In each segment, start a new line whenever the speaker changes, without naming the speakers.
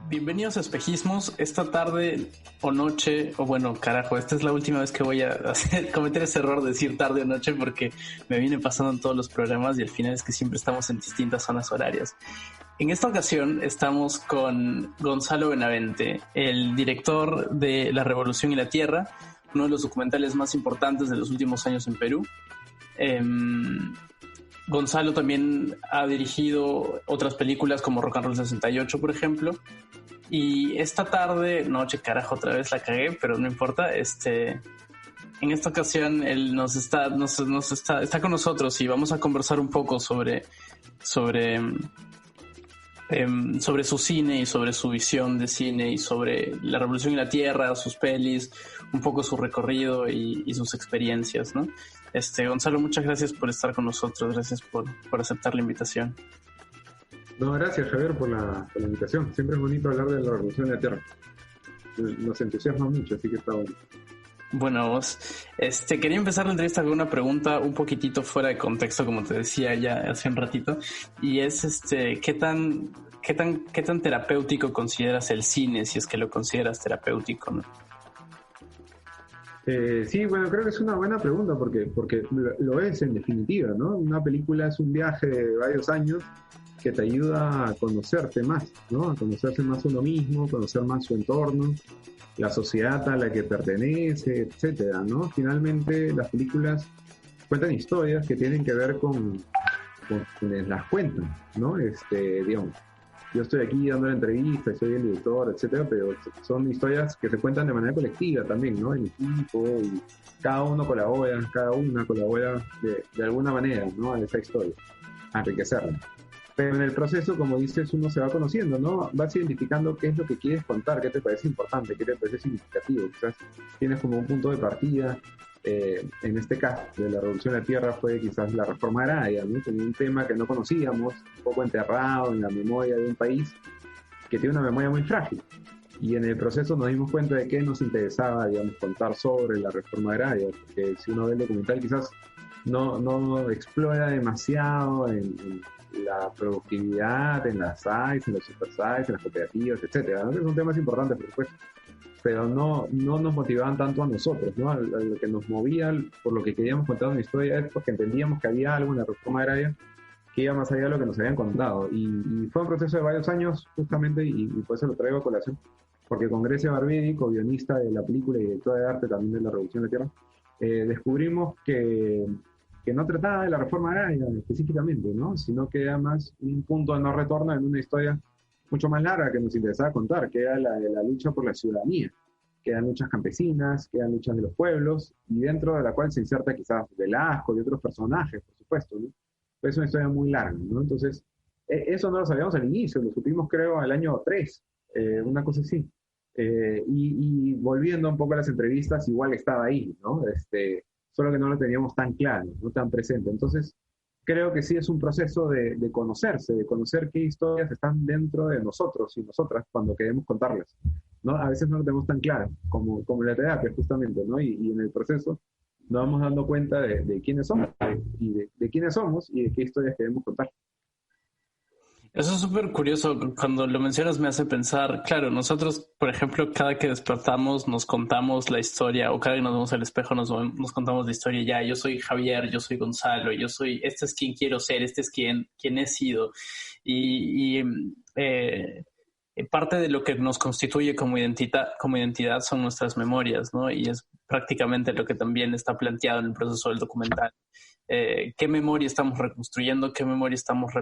Bienvenidos a Espejismos. Esta tarde o noche, o bueno, carajo, esta es la última vez que voy a cometer ese error de decir tarde o noche porque me viene pasando en todos los programas y al final es que siempre estamos en distintas zonas horarias. En esta ocasión estamos con Gonzalo Benavente, el director de La Revolución y la Tierra, uno de los documentales más importantes de los últimos años en Perú. Gonzalo también ha dirigido otras películas como Rock and Roll 68, por ejemplo. Y esta tarde, noche, carajo, otra vez la cagué, pero no importa. En esta ocasión él está con nosotros y vamos a conversar un poco sobre su cine y sobre su visión de cine y sobre La Revolución y la Tierra, sus pelis, un poco su recorrido y sus experiencias, ¿no? Gonzalo, muchas gracias por estar con nosotros, gracias por aceptar la invitación.
No, gracias Javier por la invitación. Siempre es bonito hablar de La Revolución de la Tierra. Nos entusiasma mucho, así que está bueno.
Bueno, vos, quería empezar la entrevista con una pregunta un poquitito fuera de contexto, como te decía ya hace un ratito, y es ¿qué tan terapéutico consideras el cine, si es que lo consideras terapéutico, ¿no?
Sí, bueno, creo que es una buena pregunta porque lo es en definitiva, ¿no? Una película es un viaje de varios años que te ayuda a conocerte más, ¿no? A conocerse más uno mismo, conocer más su entorno, la sociedad a la que pertenece, etcétera, ¿no? Finalmente, las películas cuentan historias que tienen que ver con quienes las cuentan, ¿no? Digamos, yo estoy aquí dando la entrevista, soy el director, etcétera, pero son historias que se cuentan de manera colectiva también, ¿no? En equipo, y cada una colabora de alguna manera, ¿no? A esa historia, a enriquecerla. Pero en el proceso, como dices, uno se va conociendo, ¿no? Vas identificando qué es lo que quieres contar, qué te parece importante, qué te parece significativo. Quizás tienes como un punto de partida. En este caso de La Revolución de la Tierra fue quizás la reforma agraria, ¿no? Tenía un tema que no conocíamos, un poco enterrado en la memoria de un país que tiene una memoria muy frágil. Y en el proceso nos dimos cuenta de que nos interesaba, digamos, contar sobre la reforma agraria, porque si uno ve el documental quizás no explora demasiado en la productividad, en las sites, en los super sites, en las cooperativas, etcétera, ¿no? Que son temas importantes, por supuesto, pero no nos motivaban tanto a nosotros, ¿no? A lo que nos movía, por lo que queríamos contar una historia, es porque entendíamos que había algo en la reforma agraria que iba más allá de lo que nos habían contado. Y fue un proceso de varios años, justamente, y por eso lo traigo a colación, porque con Grecia Barberi, co-guionista de la película y directora de arte también de La Revolución de la Tierra, descubrimos que no trataba de la reforma agraria específicamente, ¿no? Sino que era más un punto de no retorno en una historia mucho más larga que nos interesaba contar, que era la de la lucha por la ciudadanía, que eran luchas campesinas, que eran luchas de los pueblos, y dentro de la cual se inserta quizás Velasco y otros personajes, por supuesto, ¿no? Pero es una historia muy larga, ¿no? Entonces, eso no lo sabíamos al inicio, lo supimos creo al año 3, una cosa así. Y volviendo un poco a las entrevistas, igual estaba ahí, ¿no? Solo que no lo teníamos tan claro, no tan presente. Entonces, creo que sí es un proceso de conocerse, de conocer qué historias están dentro de nosotros y nosotras cuando queremos contarlas, ¿no? A veces no lo tenemos tan claro, como la terapia, justamente, ¿no? Y en el proceso nos vamos dando cuenta de quiénes somos, y de quiénes somos y de qué historias queremos contar.
Eso es súper curioso, cuando lo mencionas me hace pensar, claro, nosotros, por ejemplo, cada que despertamos nos contamos la historia, o cada que nos vemos al espejo nos contamos la historia, ya, yo soy Javier, yo soy Gonzalo, este es quien quiero ser, este es quien he sido, y parte de lo que nos constituye como identidad son nuestras memorias, ¿no? Y es prácticamente lo que también está planteado en el proceso del documental. Qué memoria estamos reconstruyendo, qué memoria estamos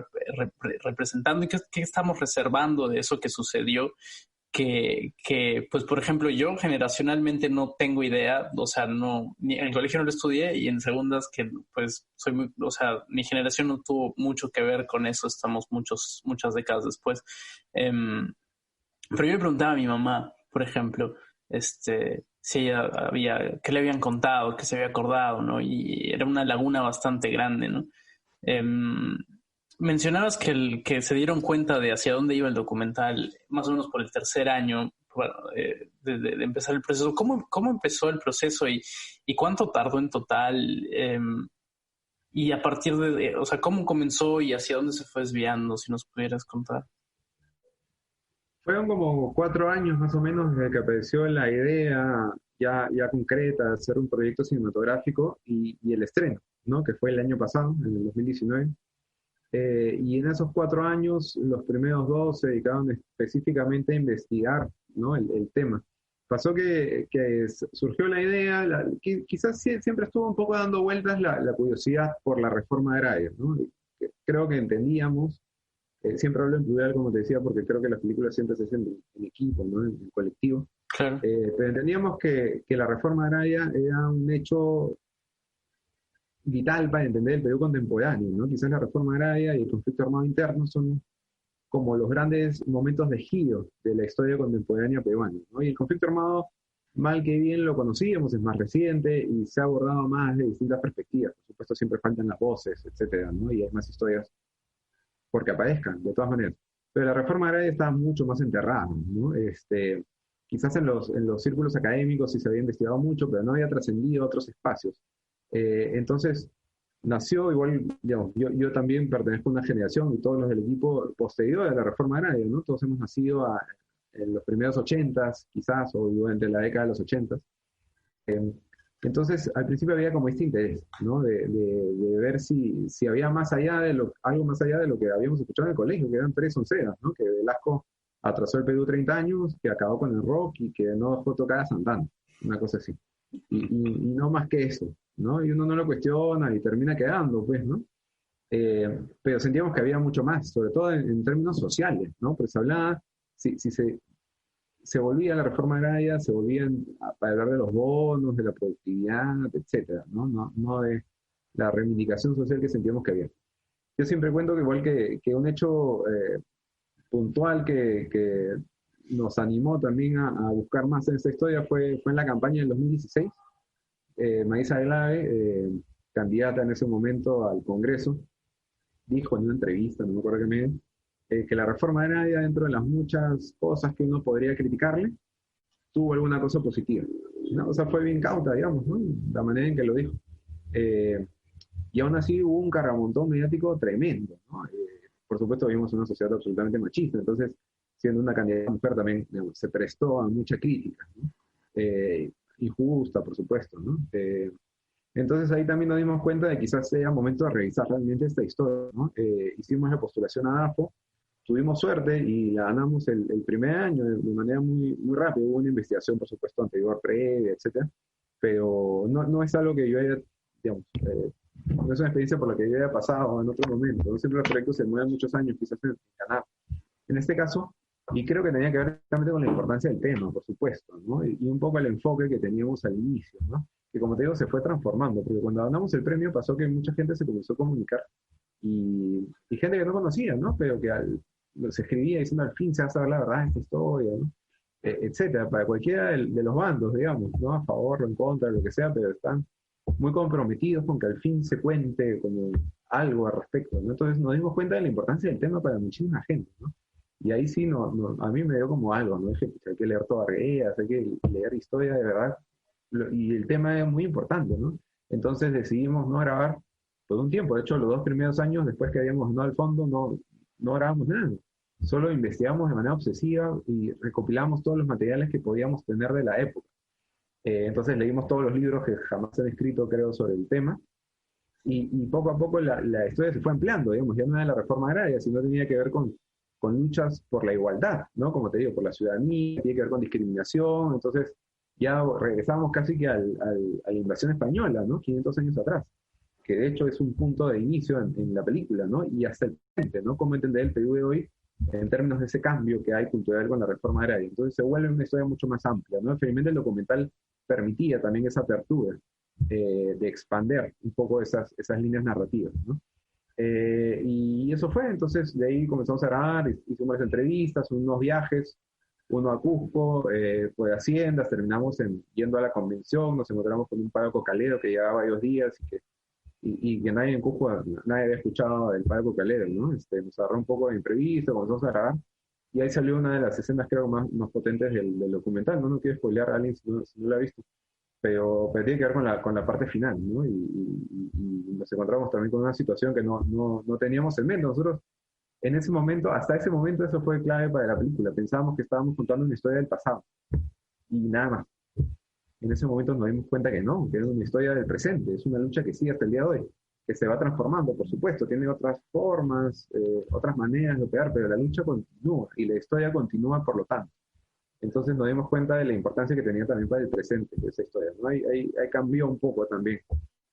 representando y qué estamos reservando de eso que sucedió, que pues por ejemplo yo generacionalmente no tengo idea, o sea, ni en el colegio no lo estudié, y en segundas que pues mi generación no tuvo mucho que ver con eso, estamos muchas décadas después. Pero yo le preguntaba a mi mamá, por ejemplo, si ella qué le habían contado, qué se había acordado, ¿no? Y era una laguna bastante grande, ¿no? Mencionabas que se dieron cuenta de hacia dónde iba el documental, más o menos por el tercer año, bueno, de empezar el proceso. ¿Cómo empezó el proceso y cuánto tardó en total? Y a partir o sea, ¿cómo comenzó y hacia dónde se fue desviando? Si nos pudieras contar.
Fueron como 4 años más o menos desde que apareció la idea ya concreta de hacer un proyecto cinematográfico y el estreno, ¿no? Que fue el año pasado, en el 2019. Y en esos 4 años, los primeros dos se dedicaron específicamente a investigar, ¿no? el tema. Pasó que surgió la idea, quizás siempre estuvo un poco dando vueltas la curiosidad por la reforma agraria, ¿no? Creo que entendíamos, siempre hablo en plural, como te decía, porque creo que las películas siempre se hacen en equipo, ¿no? En colectivo.
Claro.
Pero entendíamos que la reforma agraria era un hecho vital para entender el Perú contemporáneo, ¿no? Quizás la reforma agraria y el conflicto armado interno son como los grandes momentos de giro de la historia contemporánea peruana, ¿no? Y el conflicto armado, mal que bien lo conocíamos, es más reciente y se ha abordado más de distintas perspectivas. Por supuesto, siempre faltan las voces, etcétera, ¿no? Y hay más historias porque aparezcan, de todas maneras. Pero la reforma agraria está mucho más enterrada, ¿no? Quizás en los círculos académicos sí se había investigado mucho, pero no había trascendido a otros espacios. Entonces, nació igual, digamos, yo también pertenezco a una generación y todos los del equipo posterior a la reforma agraria, ¿no? Todos hemos nacido en los primeros 80s, quizás, o durante la década de los 80s. Entonces, al principio había como este interés, ¿no? De ver si había algo más allá de lo que habíamos escuchado en el colegio, que eran tres onceras, ¿no? Que Velasco atrasó el Perú 30 años, que acabó con el rock y que no dejó tocar a Santana, una cosa así. Y no más que eso, ¿no? Y uno no lo cuestiona y termina quedando, pues, ¿no? Pero sentíamos que había mucho más, sobre todo en términos sociales, ¿no? Pues se hablaba, si se volvía a la reforma agraria, se volvían a hablar de los bonos, de la productividad, etcétera, ¿no? No de la reivindicación social que sentíamos que había. Yo siempre cuento que igual que un hecho puntual que nos animó también a buscar más en esta historia fue en la campaña del 2016. Maísa Aglave, candidata en ese momento al Congreso, dijo en una entrevista, no me acuerdo qué medio, que la reforma agraria, dentro de las muchas cosas que uno podría criticarle, tuvo alguna cosa positiva. Una cosa fue bien cauta, digamos, ¿no? La manera en que lo dijo. Y aún así hubo un carramontón mediático tremendo, ¿no? Por supuesto, vivimos en una sociedad absolutamente machista, entonces, siendo una candidata mujer también, digamos, se prestó a mucha crítica, ¿no? Injusta, por supuesto, ¿no? Entonces ahí también nos dimos cuenta de que quizás era momento de revisar realmente esta historia, ¿no? Hicimos la postulación a AFO, tuvimos suerte y la ganamos el primer año de manera muy, muy rápida. Hubo una investigación, por supuesto, anterior, previa, etcétera, pero no es algo que yo haya, digamos, no es una experiencia por la que yo haya pasado en otro momento, ¿no? Siempre los proyectos se mueven muchos años, quizás en ganar. En este caso, y creo que tenía que ver realmente con la importancia del tema, por supuesto, ¿no? Y un poco el enfoque que teníamos al inicio, ¿no? Que como te digo, se fue transformando, porque cuando ganamos el premio pasó que mucha gente se comenzó a comunicar y gente que no conocía, ¿no? Pero que se escribía diciendo al fin se va a saber la verdad de esta historia, ¿no? Etcétera, para cualquiera de los bandos, digamos, ¿no? A favor o en contra, lo que sea, pero están muy comprometidos con que al fin se cuente como algo al respecto, ¿no? Entonces nos dimos cuenta de la importancia del tema para muchísima gente, ¿no? Y ahí sí, a mí me dio como algo, ¿no? Dije, hay que leer toda Arguedas, hay que leer historia de verdad, y el tema es muy importante, ¿no? Entonces decidimos no grabar por un tiempo. De hecho, los 2 primeros años, después que habíamos ganado el fondo, no grabamos nada. Solo investigamos de manera obsesiva y recopilamos todos los materiales que podíamos tener de la época. Entonces leímos todos los libros que jamás se han escrito, creo, sobre el tema. Y poco a poco la historia se fue ampliando, digamos, ya no era la reforma agraria, sino tenía que ver con luchas por la igualdad, ¿no? Como te digo, por la ciudadanía, tiene que ver con discriminación. Entonces ya regresamos casi que a la invasión española, ¿no? 500 años atrás, que de hecho es un punto de inicio en la película, ¿no? Y hasta el presente, ¿no? Cómo entender el Perú de hoy en términos de ese cambio que hay cultural con la reforma agraria. Entonces se vuelve una historia mucho más amplia, ¿no? Felizmente el documental permitía también esa apertura de expander un poco esas líneas narrativas, ¿no? Y eso fue, entonces de ahí comenzamos a grabar, hicimos las entrevistas, unos viajes, uno a Cusco, fue a Haciendas, terminamos yendo a la convención, nos encontramos con un párroco calero que llevaba varios días y que nadie en Cusco, nadie había escuchado del párroco calero, ¿no? Nos agarró un poco de imprevisto, comenzamos a grabar, y ahí salió una de las escenas creo más potentes del documental, ¿no? No quiero spoilear a alguien si no lo ha visto, pero tiene que ver con la parte final, ¿no? Y nos encontramos también con una situación que no teníamos en mente. Nosotros, en ese momento, hasta ese momento, eso fue clave para la película. Pensábamos que estábamos contando una historia del pasado y nada más. En ese momento nos dimos cuenta que no, que es una historia del presente, es una lucha que sigue hasta el día de hoy, que se va transformando, por supuesto, tiene otras formas, otras maneras de operar, pero la lucha continúa y la historia continúa por lo tanto. Entonces nos dimos cuenta de la importancia que tenía también para el presente de esa historia, ¿no? Ahí cambió un poco también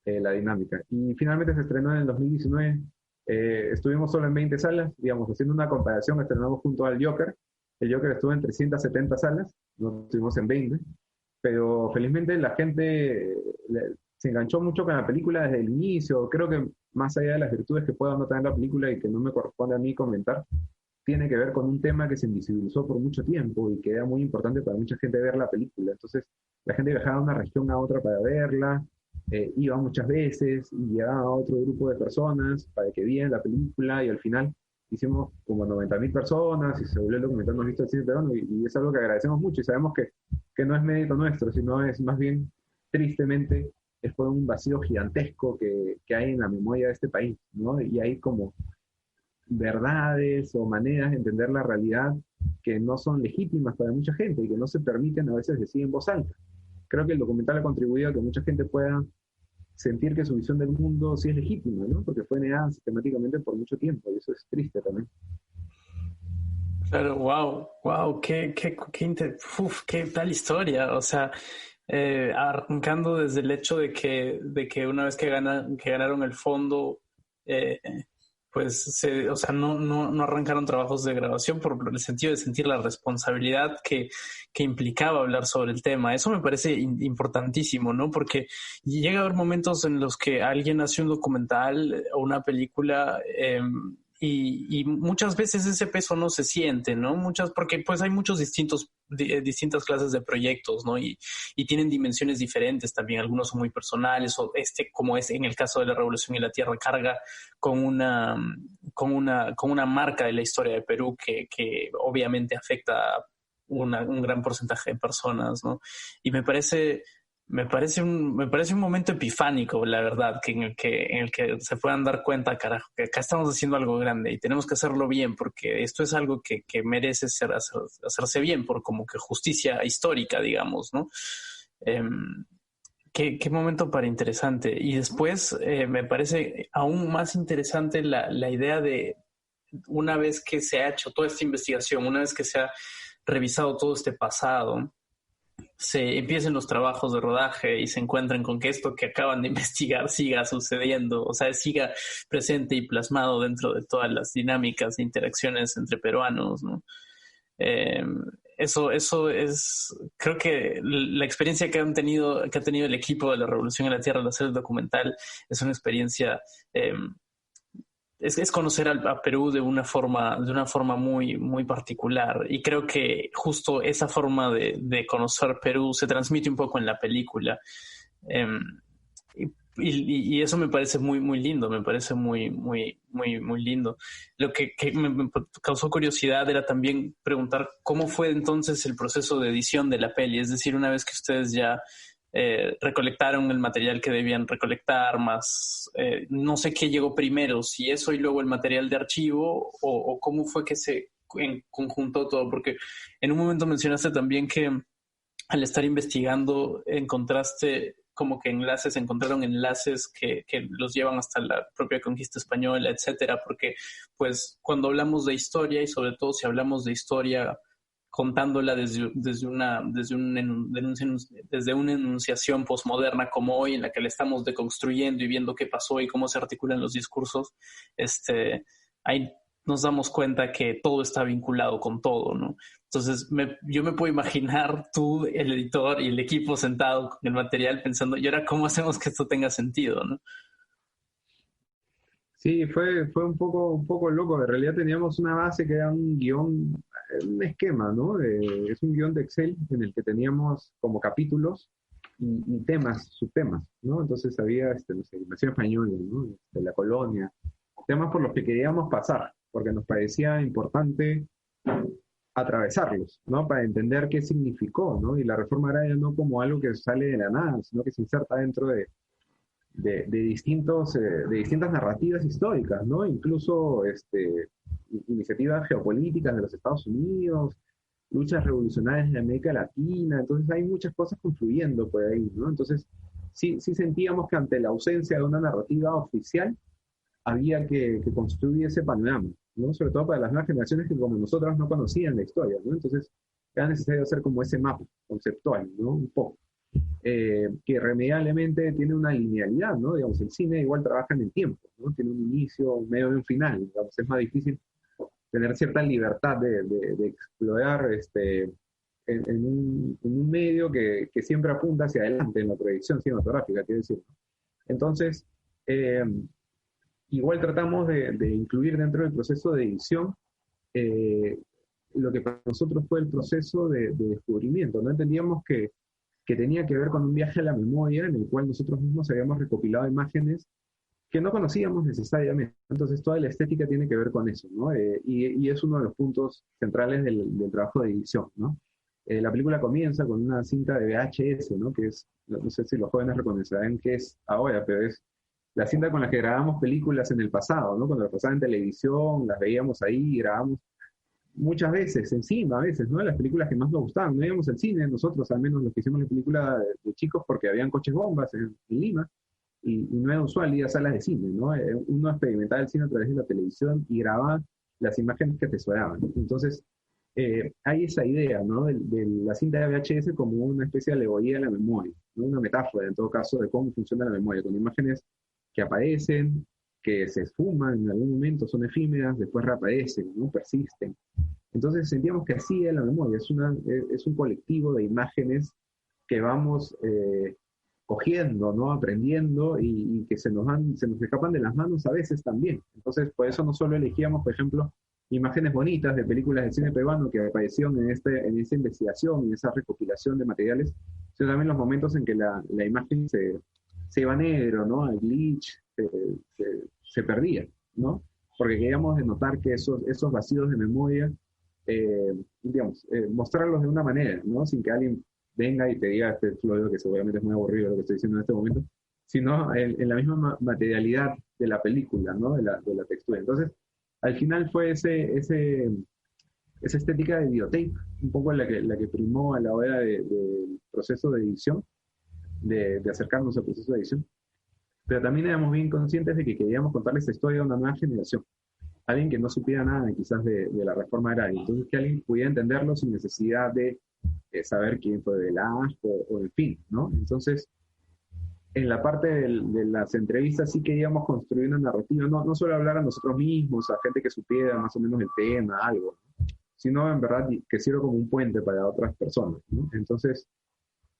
la dinámica. Y finalmente se estrenó en el 2019, estuvimos solo en 20 salas, digamos, haciendo una comparación, estrenamos junto al Joker, el Joker estuvo en 370 salas, nosotros estuvimos en 20, pero felizmente la gente se enganchó mucho con la película desde el inicio. Creo que más allá de las virtudes que pueda no tener la película y que no me corresponde a mí comentar, tiene que ver con un tema que se invisibilizó por mucho tiempo y que era muy importante para mucha gente ver la película. Entonces, la gente viajaba de una región a otra para verla, iba muchas veces y llegaba a otro grupo de personas para que vieran la película y al final hicimos como 90.000 personas y se volvió el documental más visto del cine peruano y es algo que agradecemos mucho y sabemos que no es mérito nuestro, sino es más bien, tristemente, es por un vacío gigantesco que hay en la memoria de este país, ¿no? Y hay como verdades o maneras de entender la realidad que no son legítimas para mucha gente y que no se permiten a veces decir en voz alta. Creo que el documental ha contribuido a que mucha gente pueda sentir que su visión del mundo sí es legítima, ¿no? Porque fue negada sistemáticamente por mucho tiempo y eso es triste también.
Claro, wow, qué tal historia. O sea, arrancando desde el hecho de que una vez que ganaron el fondo, eh, pues, o sea, no arrancaron trabajos de grabación por el sentido de sentir la responsabilidad que implicaba hablar sobre el tema. Eso me parece importantísimo, ¿no? Porque llega a haber momentos en los que alguien hace un documental o una película, y muchas veces ese peso no se siente, ¿no? Porque pues hay muchos distintas clases de proyectos, ¿no? Y tienen dimensiones diferentes también. Algunos son muy personales, o como es en el caso de La Revolución y la Tierra, carga con una marca de la historia de Perú que obviamente afecta a un gran porcentaje de personas, ¿no? Y me parece un momento epifánico, la verdad, en el que se puedan dar cuenta, carajo, que acá estamos haciendo algo grande y tenemos que hacerlo bien, porque esto es algo que merece hacerse bien, por como que justicia histórica, digamos, ¿no? Qué momento para interesante. Y después me parece aún más interesante la idea de, una vez que se ha hecho toda esta investigación, una vez que se ha revisado todo este pasado, se empiecen los trabajos de rodaje y se encuentren con que esto que acaban de investigar siga sucediendo, o sea, siga presente y plasmado dentro de todas las dinámicas e interacciones entre peruanos, ¿no? Eh, eso es, creo que la experiencia que ha tenido el equipo de La Revolución en la Tierra al hacer el documental es una experiencia, es conocer a Perú de una forma muy, muy particular. Y creo que justo esa forma de conocer Perú se transmite un poco en la película. Eh, y eso me parece muy, muy lindo, me parece muy, muy, muy, muy lindo. Lo que me causó curiosidad era también preguntar cómo fue entonces el proceso de edición de la peli. Es decir, una vez que ustedes ya recolectaron el material que debían recolectar, más no sé qué llegó primero, si eso y luego el material de archivo, o cómo fue que se conjuntó todo, porque en un momento mencionaste también que al estar investigando encontraron enlaces que los llevan hasta la propia conquista española, etcétera, porque pues cuando hablamos de historia, y sobre todo si hablamos de historia contándola desde una enunciación posmoderna como hoy, en la que la estamos deconstruyendo y viendo qué pasó y cómo se articulan los discursos, ahí nos damos cuenta que todo está vinculado con todo, ¿no? Entonces, yo me puedo imaginar tú, el editor y el equipo sentado con el material pensando, ¿y ahora cómo hacemos que esto tenga sentido, no?
Sí, fue un poco loco. En realidad teníamos una base que era un guión, un esquema, ¿no? Es un guión de Excel en el que teníamos como capítulos y temas, subtemas, ¿no? Entonces había, no sé, invasión española, ¿no? La colonia, temas por los que queríamos pasar, porque nos parecía importante atravesarlos, ¿no? Para entender qué significó, ¿no? Y la reforma agraria no como algo que sale de la nada, sino que se inserta dentro de distintas narrativas históricas, ¿no? Incluso iniciativas geopolíticas de los Estados Unidos, luchas revolucionarias de América Latina, entonces hay muchas cosas confluyendo por ahí, ¿no? Entonces, sí sentíamos que ante la ausencia de una narrativa oficial, había que construir ese panorama, ¿no? Sobre todo para las nuevas generaciones que como nosotros no conocían la historia, ¿no? Entonces, era necesario hacer como ese mapa conceptual, ¿no? Un poco. Que irremediablemente tiene una linealidad, ¿no? Digamos, el cine igual trabaja en el tiempo, ¿no? Tiene un inicio, un medio y un final, digamos, es más difícil tener cierta libertad de explorar en un medio que siempre apunta hacia adelante en la proyección cinematográfica, quiero decir. Entonces, eh, igual tratamos de incluir dentro del proceso de edición eh, lo que para nosotros fue el proceso de descubrimiento. No entendíamos que tenía que ver con un viaje a la memoria en el cual nosotros mismos habíamos recopilado imágenes que no conocíamos necesariamente. Entonces, toda la estética tiene que ver con eso, ¿no? Y es uno de los puntos centrales del trabajo de edición, ¿no? La película comienza con una cinta de VHS, ¿no? Que es, no sé si los jóvenes reconocerán qué es ahora, pero es la cinta con la que grabamos películas en el pasado, ¿no? Cuando las pasaban en televisión, las veíamos ahí, grabamos muchas veces, encima a veces, ¿no? Las películas que más nos gustaban. No íbamos al cine, nosotros al menos los que hicimos la película de chicos, porque habían coches bombas en Lima, y no era usual ir a salas de cine, ¿no? Uno experimentaba el cine a través de la televisión y grababa las imágenes que te sonaban. Entonces, hay esa idea, ¿no? De la cinta de VHS como una especie de alegoría de la memoria, ¿no? Una metáfora, en todo caso, de cómo funciona la memoria, con imágenes que aparecen, que se esfuman en algún momento, son efímeras, después reaparecen, ¿no? Persisten. Entonces sentíamos que así es la memoria, es un colectivo de imágenes que vamos cogiendo, ¿no? Aprendiendo y que se nos escapan de las manos a veces también. Entonces, por eso no solo elegíamos, por ejemplo, imágenes bonitas de películas de cine peruano que aparecieron en esta investigación, en esa recopilación de materiales, sino también los momentos en que la imagen se iba negro, ¿no? El glitch se perdía, ¿no? Porque queríamos denotar que esos vacíos de memoria, mostrarlos de una manera, ¿no? Sin que alguien venga y te diga este fluido que seguramente es muy aburrido lo que estoy diciendo en este momento, sino en la misma materialidad de la película, ¿no? De la textura. Entonces, al final fue esa estética de videotape, un poco la que primó a la hora del proceso de edición, de acercarnos al proceso de edición. Pero también éramos bien conscientes de que queríamos contarle esta historia a una nueva generación. Alguien que no supiera nada quizás de la reforma agraria. Entonces, que alguien pudiera entenderlo sin necesidad de saber quién fue Velasco o en fin, ¿no? Entonces, en la parte de las entrevistas sí queríamos construir una narrativa, no solo hablar a nosotros mismos, a gente que supiera más o menos el tema, algo, ¿no? Sino en verdad que sirva como un puente para otras personas, ¿no? Entonces,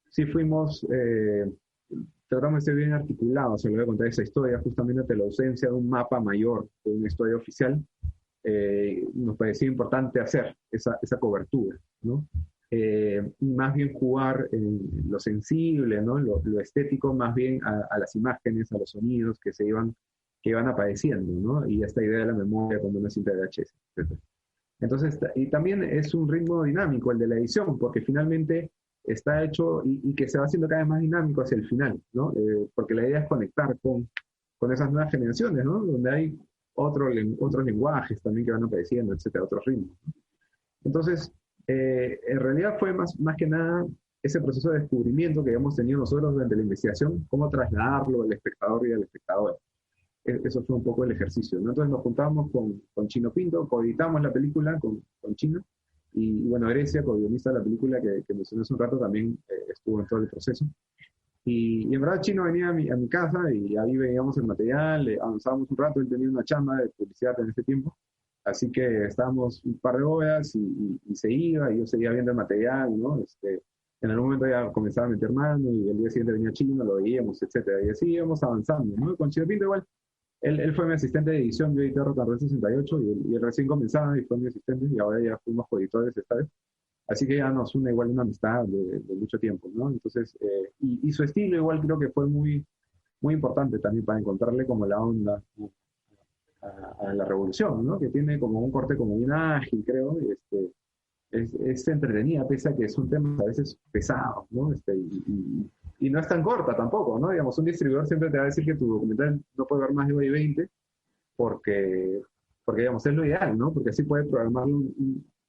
sí fuimos, tratamos de ser bien articulados, se lo voy a contar esa historia, justamente ante la ausencia de un mapa mayor, de una historia oficial, nos parecía importante hacer esa cobertura, ¿no? Y más bien jugar en lo sensible, ¿no? Lo estético, más bien a las imágenes, a los sonidos que iban apareciendo, ¿no? Y esta idea de la memoria como una cinta de VHS, etc. Entonces, y también es un ritmo dinámico el de la edición, porque finalmente está hecho y que se va haciendo cada vez más dinámico hacia el final, ¿no? Porque la idea es conectar con esas nuevas generaciones, ¿no? Donde hay otros lenguajes también que van apareciendo, etcétera, otros ritmos. Entonces, en realidad fue más que nada ese proceso de descubrimiento que hemos tenido nosotros durante la investigación, cómo trasladarlo al espectador y al espectador. Eso fue un poco el ejercicio, ¿no? Entonces nos juntamos con Chino Pinto, coeditamos la película con Chino, y bueno, Grecia, co-guionista de la película que mencioné hace un rato, también estuvo en todo el proceso. Y en verdad Chino venía a mi casa y ahí veíamos el material, avanzábamos un rato, él tenía una chamba de publicidad en ese tiempo, así que estábamos un par de horas y se iba, y yo seguía viendo el material, ¿no? En algún momento ya comenzaba a meter mano y el día siguiente venía Chino, lo veíamos, etcétera, y así íbamos avanzando, ¿no? Con Chino Pinto igual, él fue mi asistente de edición, yo edité Rock and Roll 68 y él recién comenzaba y fue mi asistente y ahora ya fuimos coeditores esta vez. Así que ya nos une igual una amistad de mucho tiempo, ¿no? Entonces, y su estilo igual creo que fue muy importante también para encontrarle como la onda a la revolución, ¿no? Que tiene como un corte como bien ágil, creo, es entretenida, pese a que son temas a veces pesados, ¿no? Y no es tan corta tampoco, ¿no? Digamos, un distribuidor siempre te va a decir que tu documental no puede ver más de hora y 20 porque, porque digamos, es lo ideal, ¿no? Porque así puede programar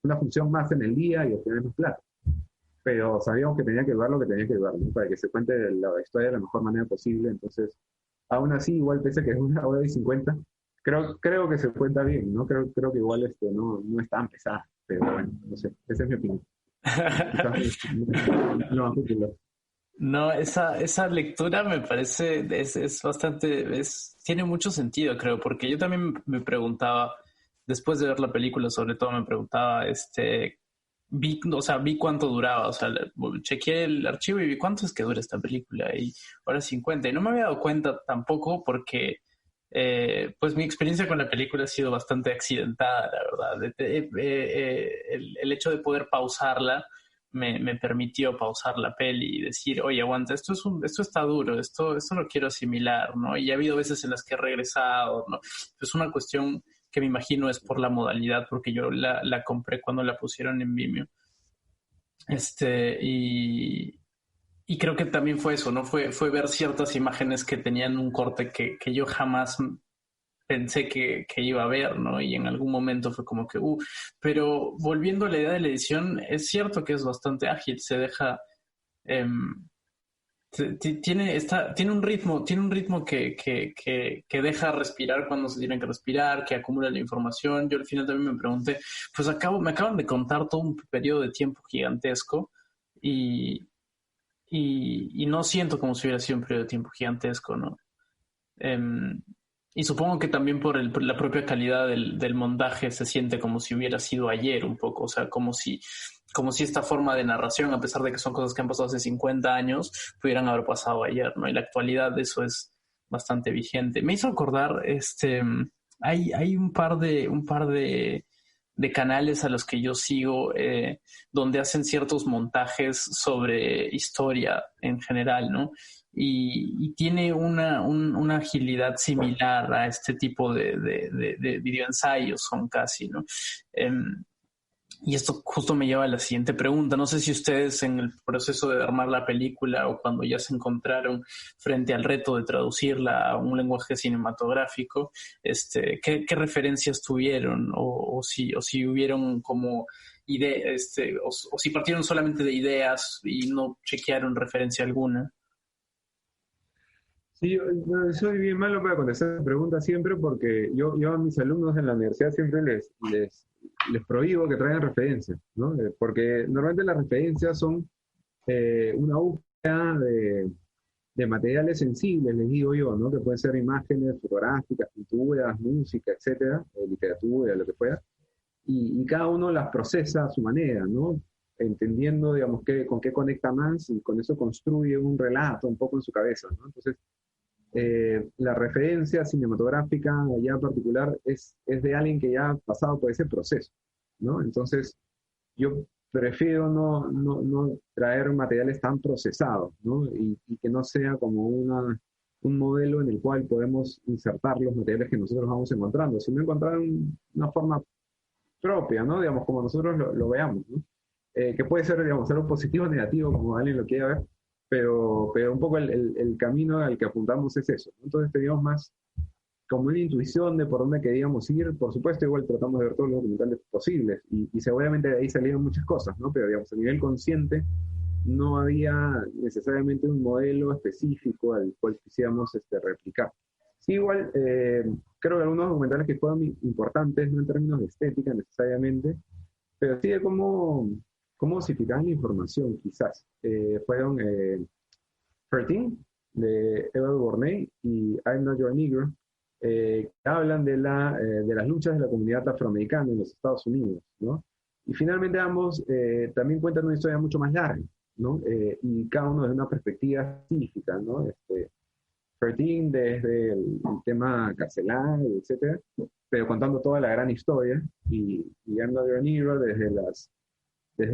una función más en el día y obtener más plata. Pero sabíamos que tenía que ver lo que tenía que ver, ¿no? Para que se cuente la historia de la mejor manera posible. Entonces, aún así, igual pese a que es 1 hora y 50, creo que se cuenta bien, ¿no? Creo que igual no es tan pesada, pero bueno, no sé, esa es mi opinión. Quizás no más popular.
No, esa lectura me parece, es bastante, tiene mucho sentido, creo, porque yo también me preguntaba, después de ver la película, sobre todo me preguntaba, vi cuánto duraba, o sea, chequeé el archivo y vi cuánto es que dura esta película, y ahora 50, y no me había dado cuenta tampoco porque, pues mi experiencia con la película ha sido bastante accidentada, la verdad. El hecho de poder pausarla me permitió pausar la peli y decir, oye, aguanta, esto está duro, esto lo quiero asimilar, ¿no? Y ha habido veces en las que he regresado, ¿no? Es una cuestión que me imagino es por la modalidad, porque yo la compré cuando la pusieron en Vimeo. Y creo que también fue eso, ¿no? Fue ver ciertas imágenes que tenían un corte que yo jamás pensé que iba a ver, ¿no? Y en algún momento fue como que, pero volviendo a la idea de la edición, es cierto que es bastante ágil, se deja, em, tiene un ritmo que deja respirar cuando se tiene que respirar, que acumula la información. Yo al final también me pregunté, pues me acaban de contar todo un periodo de tiempo gigantesco y, y no siento como si hubiera sido un periodo de tiempo gigantesco, ¿no? Em, y supongo que también por la propia calidad del montaje se siente como si hubiera sido ayer un poco, o sea, como si esta forma de narración, a pesar de que son cosas que han pasado hace 50 años, pudieran haber pasado ayer, ¿no? Y la actualidad de eso es bastante vigente. Me hizo acordar, hay un par de canales a los que yo sigo donde hacen ciertos montajes sobre historia en general, ¿no? Y tiene una agilidad similar a este tipo de videoensayos, son casi, ¿no? Y esto justo me lleva a la siguiente pregunta. No sé si ustedes en el proceso de armar la película o cuando ya se encontraron frente al reto de traducirla a un lenguaje cinematográfico, ¿qué referencias tuvieron? O si hubieron como ideas, o si partieron solamente de ideas y no chequearon referencia alguna.
Sí, yo soy bien malo para contestar esa pregunta siempre porque yo a mis alumnos en la universidad siempre les prohíbo que traigan referencias, ¿no? Porque normalmente las referencias son una búsqueda de materiales sensibles, les digo yo, ¿no? Que pueden ser imágenes fotográficas, pinturas, música, etcétera, literatura, lo que fuera, y cada uno las procesa a su manera, ¿no? Entendiendo, digamos, con qué conecta más y con eso construye un relato un poco en su cabeza, ¿no? Entonces, la referencia cinematográfica allá en particular es de alguien que ya ha pasado por ese proceso, ¿no? Entonces, yo prefiero no traer materiales tan procesados, ¿no? Y que no sea como un modelo en el cual podemos insertar los materiales que nosotros vamos encontrando, sino encontrar una forma propia, ¿no? Digamos, como nosotros lo veamos, ¿no? Que puede ser, digamos, algo positivo o negativo, como alguien lo quiera ver, pero un poco el camino al que apuntamos es eso, ¿no? Entonces teníamos más como una intuición de por dónde queríamos ir. Por supuesto, igual tratamos de ver todos los documentales posibles y seguramente de ahí salieron muchas cosas, ¿no? Pero digamos, a nivel consciente no había necesariamente un modelo específico al cual quisiéramos replicar. Sí, igual creo que algunos documentales que fueron importantes, no en términos de estética necesariamente, pero sí de cómo osificaban la información, quizás. Fueron 13, de Edward Borney, y I'm Not Your Negro, que hablan de las luchas de la comunidad afroamericana en los Estados Unidos, ¿no? Y finalmente ambos también cuentan una historia mucho más larga, ¿no? Y cada uno desde una perspectiva específica, ¿no? 13 desde el tema carcelario, etcétera, pero contando toda la gran historia, y I'm Not Your Negro desde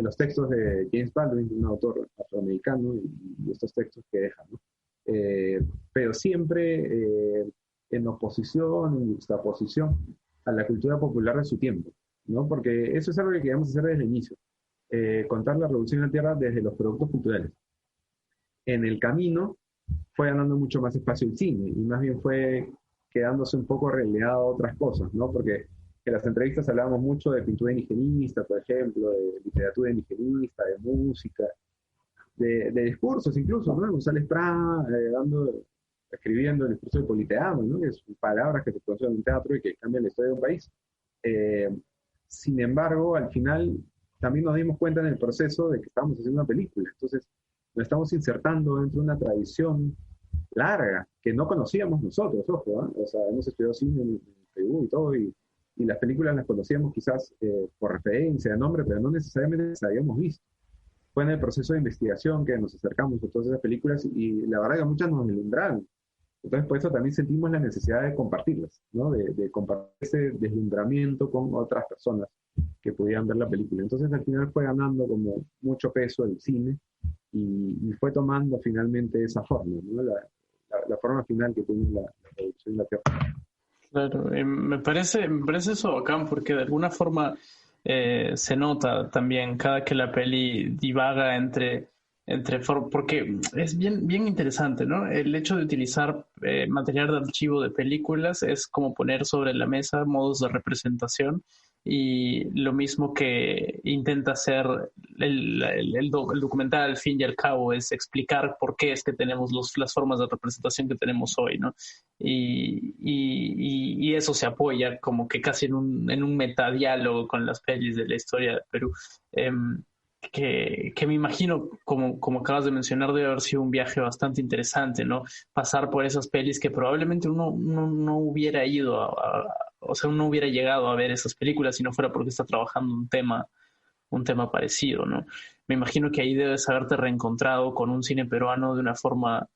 los textos de James Baldwin, un autor afroamericano, y estos textos que dejan, ¿no? Pero siempre en oposición, en juxtaposición a la cultura popular de su tiempo, ¿no? Porque eso es algo que queríamos hacer desde el inicio. contar la revolución en la Tierra desde los productos culturales. En el camino fue ganando mucho más espacio el cine y más bien fue quedándose un poco relegado a otras cosas, ¿no? Porque en las entrevistas hablábamos mucho de pintura indigenista, por ejemplo, de literatura indigenista, de música, de discursos incluso, ¿no? González Prada escribiendo el discurso de Politeama, ¿no? Que son palabras que se pronuncian en un teatro y que cambian la historia de un país. Eh, Sin embargo, al final también nos dimos cuenta en el proceso de que estábamos haciendo una película. Entonces, nos estamos insertando dentro de una tradición larga que no conocíamos nosotros, ojo, ¿eh? O sea, hemos estudiado cine en Perú y todo, y las películas las conocíamos quizás por referencia, de nombre, pero no necesariamente las habíamos visto. Fue en el proceso de investigación que nos acercamos a todas esas películas y la verdad que muchas nos deslumbraron. Entonces, por eso también sentimos la necesidad de compartirlas, ¿no? De compartir ese deslumbramiento con otras personas que pudieran ver la película. Entonces, al final fue ganando como mucho peso el cine y fue tomando finalmente esa forma, ¿no? La forma final que tiene la producción de la Tierra.
Claro, me parece eso bacán porque de alguna forma se nota también cada que la peli divaga porque es bien interesante, ¿no? El hecho de utilizar material de archivo de películas es como poner sobre la mesa modos de representación y lo mismo que intenta hacer el documental al fin y al cabo es explicar por qué es que tenemos las formas de representación que tenemos hoy, ¿no? Y eso se apoya como que casi en un metadiálogo con las pelis de la historia de Perú. Que me imagino, como acabas de mencionar, debe haber sido un viaje bastante interesante, ¿no? Pasar por esas pelis que probablemente uno no hubiera ido o sea, uno hubiera llegado a ver esas películas si no fuera porque está trabajando un tema parecido, ¿no? Me imagino que ahí debes haberte reencontrado con un cine peruano de una forma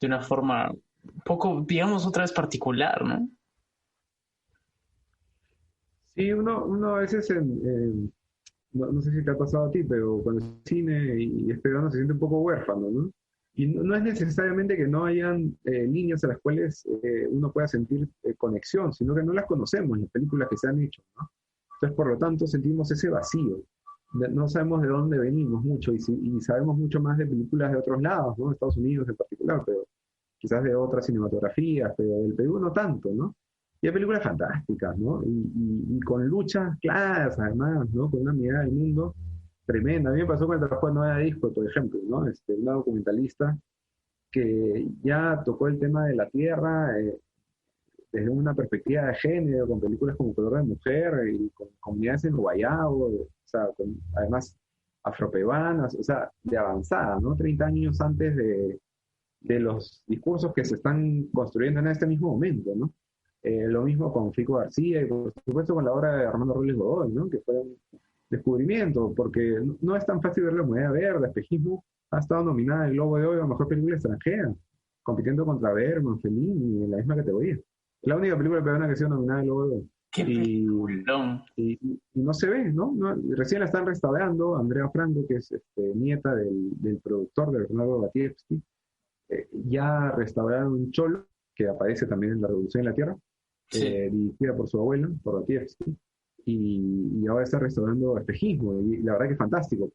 un poco, digamos, otra vez particular, ¿no?
Sí, uno a veces no sé si te ha pasado a ti, pero cuando es cine y es peruano se siente un poco huérfano, ¿no? Y no es necesariamente que no hayan líneas a las cuales uno pueda sentir conexión, sino que no las conocemos, las películas que se han hecho, ¿no? Entonces, por lo tanto, sentimos ese vacío. No sabemos de dónde venimos mucho y sabemos mucho más de películas de otros lados, ¿no? De Estados Unidos en particular, pero quizás de otras cinematografías, pero del Perú no tanto, ¿no? Y hay películas fantásticas, ¿no? Y con luchas claras, además, ¿no? Con una mirada del mundo tremenda. A mí me pasó con el trabajo de Nueva Disco, por ejemplo, ¿no? Una documentalista que ya tocó el tema de la tierra desde una perspectiva de género, con películas como Color de Mujer y con comunidades en Guayabo, o sea, además afroperuanas, o sea, de avanzada, ¿no? 30 años antes de los discursos que se están construyendo en este mismo momento, ¿no? Lo mismo con Fico García y por supuesto con la obra de Armando Robles Godoy, ¿no? Que fue un descubrimiento, porque no es tan fácil ver La Moneda Verde. Espejismo ha estado nominada al Globo de Oro a Mejor Película Extranjera, compitiendo contra Bergman, Fellini, en la misma categoría. Es la única película peruana que ha sido nominada al Globo de Oro. Y no se ve, ¿no? Recién la están restaurando. Andrea Franco, que es nieta del productor de Bernardo Batievsky, ya restauraron Cholo, que aparece también en La Revolución en la Tierra, dirigida por su abuelo, por Batievsky, y ahora está restaurando Espejismo, y la verdad que es fantástico,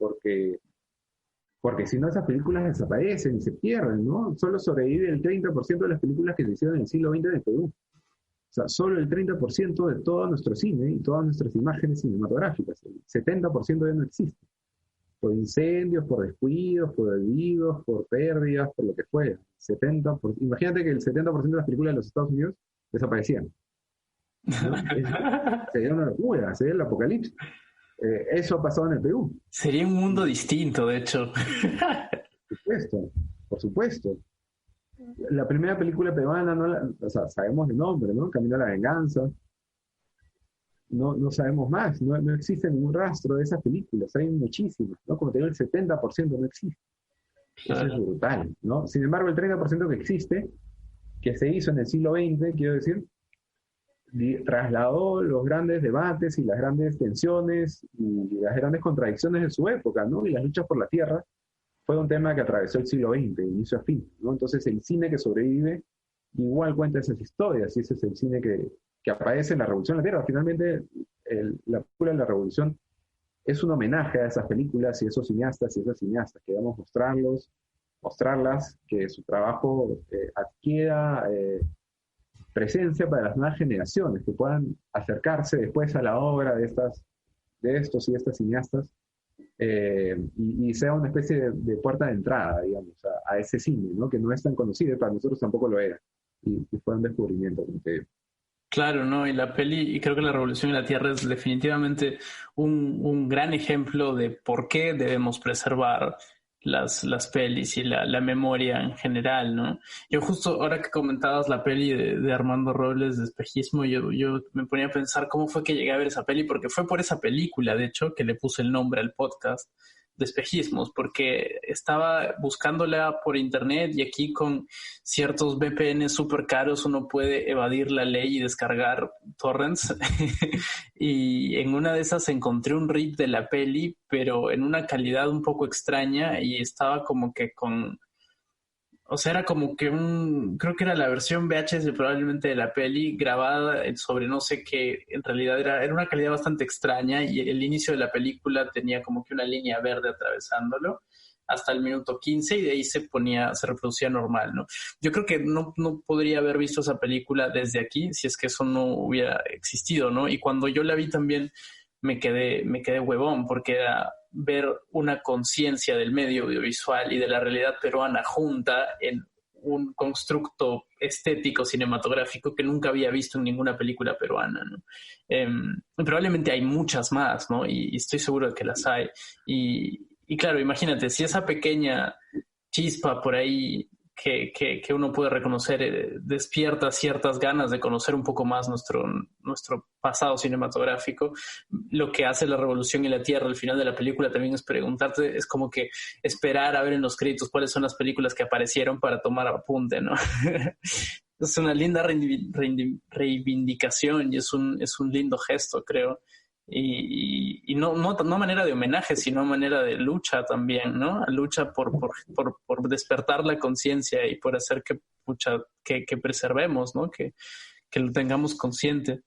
porque si no esas películas desaparecen y se pierden, ¿no? Solo sobrevive el 30% de las películas que se hicieron en el siglo XX en el Perú. O sea, solo el 30% de todo nuestro cine y todas nuestras imágenes cinematográficas. El 70% ya no existe. Por incendios, por descuidos, por olvidos, por pérdidas, por lo que fuera. Imagínate que el 70% de las películas de los Estados Unidos desaparecían, ¿no? Sería una locura, sería el apocalipsis. Eso ha pasado en el Perú.
Sería un mundo distinto, de hecho.
Por supuesto, por supuesto. La primera película peruana, o sea, sabemos el nombre, ¿no? Camino a la Venganza. No sabemos más, no existe ningún rastro de esas películas, hay muchísimas, ¿no? Como te digo, el 70% no existe. Eso es brutal, ¿no? Sin embargo, el 30% que existe, que se hizo en el siglo XX, quiero decir, trasladó los grandes debates y las grandes tensiones y las grandes contradicciones de su época, ¿no? Y las luchas por la tierra fue un tema que atravesó el siglo XX, de inicio a fin, ¿no? Entonces el cine que sobrevive igual cuenta esas historias, y ese es el cine que aparece en La Revolución de la Tierra. Finalmente, la película de La Revolución es un homenaje a esas películas y esos cineastas y esas cineastas. Queremos mostrarlas, que su trabajo adquiera presencia para las nuevas generaciones, que puedan acercarse después a la obra de estos y estas cineastas, y sea una especie de puerta de entrada, digamos, a ese cine, ¿no? Que no es tan conocido, para nosotros tampoco lo era, y fue un descubrimiento, como te digo.
Claro, ¿no? Y la peli, y creo que La Revolución en la Tierra es definitivamente un gran ejemplo de por qué debemos preservar las pelis y la memoria en general, ¿no? Yo justo ahora que comentabas la peli de Armando Robles de Espejismo, yo me ponía a pensar cómo fue que llegué a ver esa peli, porque fue por esa película, de hecho, que le puse el nombre al podcast de Espejismos, porque estaba buscándola por internet y aquí con ciertos VPN súper caros uno puede evadir la ley y descargar torrents. Y en una de esas encontré un rip de la peli, pero en una calidad un poco extraña y estaba como que con... O sea, era como que creo que era la versión VHS probablemente de la peli grabada sobre no sé qué, en realidad era una calidad bastante extraña y el inicio de la película tenía como que una línea verde atravesándolo hasta el minuto 15 y de ahí se reproducía normal, ¿no? Yo creo que no podría haber visto esa película desde aquí si es que eso no hubiera existido, ¿no? Y cuando yo la vi también me quedé huevón porque era ver una conciencia del medio audiovisual y de la realidad peruana junta en un constructo estético cinematográfico que nunca había visto en ninguna película peruana, ¿no? Probablemente hay muchas más, ¿no? Y estoy seguro de que las hay. Y claro, imagínate, si esa pequeña chispa por ahí que uno puede reconocer despierta ciertas ganas de conocer un poco más nuestro pasado cinematográfico. Lo que hace La Revolución y la Tierra al final de la película también es preguntarte, es como que esperar a ver en los créditos cuáles son las películas que aparecieron para tomar apunte, ¿no? Es una linda reivindicación y es un lindo gesto, creo. Y no manera de homenaje, sino manera de lucha también, ¿no? Lucha por despertar la conciencia y por hacer que preservemos, ¿no? Que lo tengamos consciente.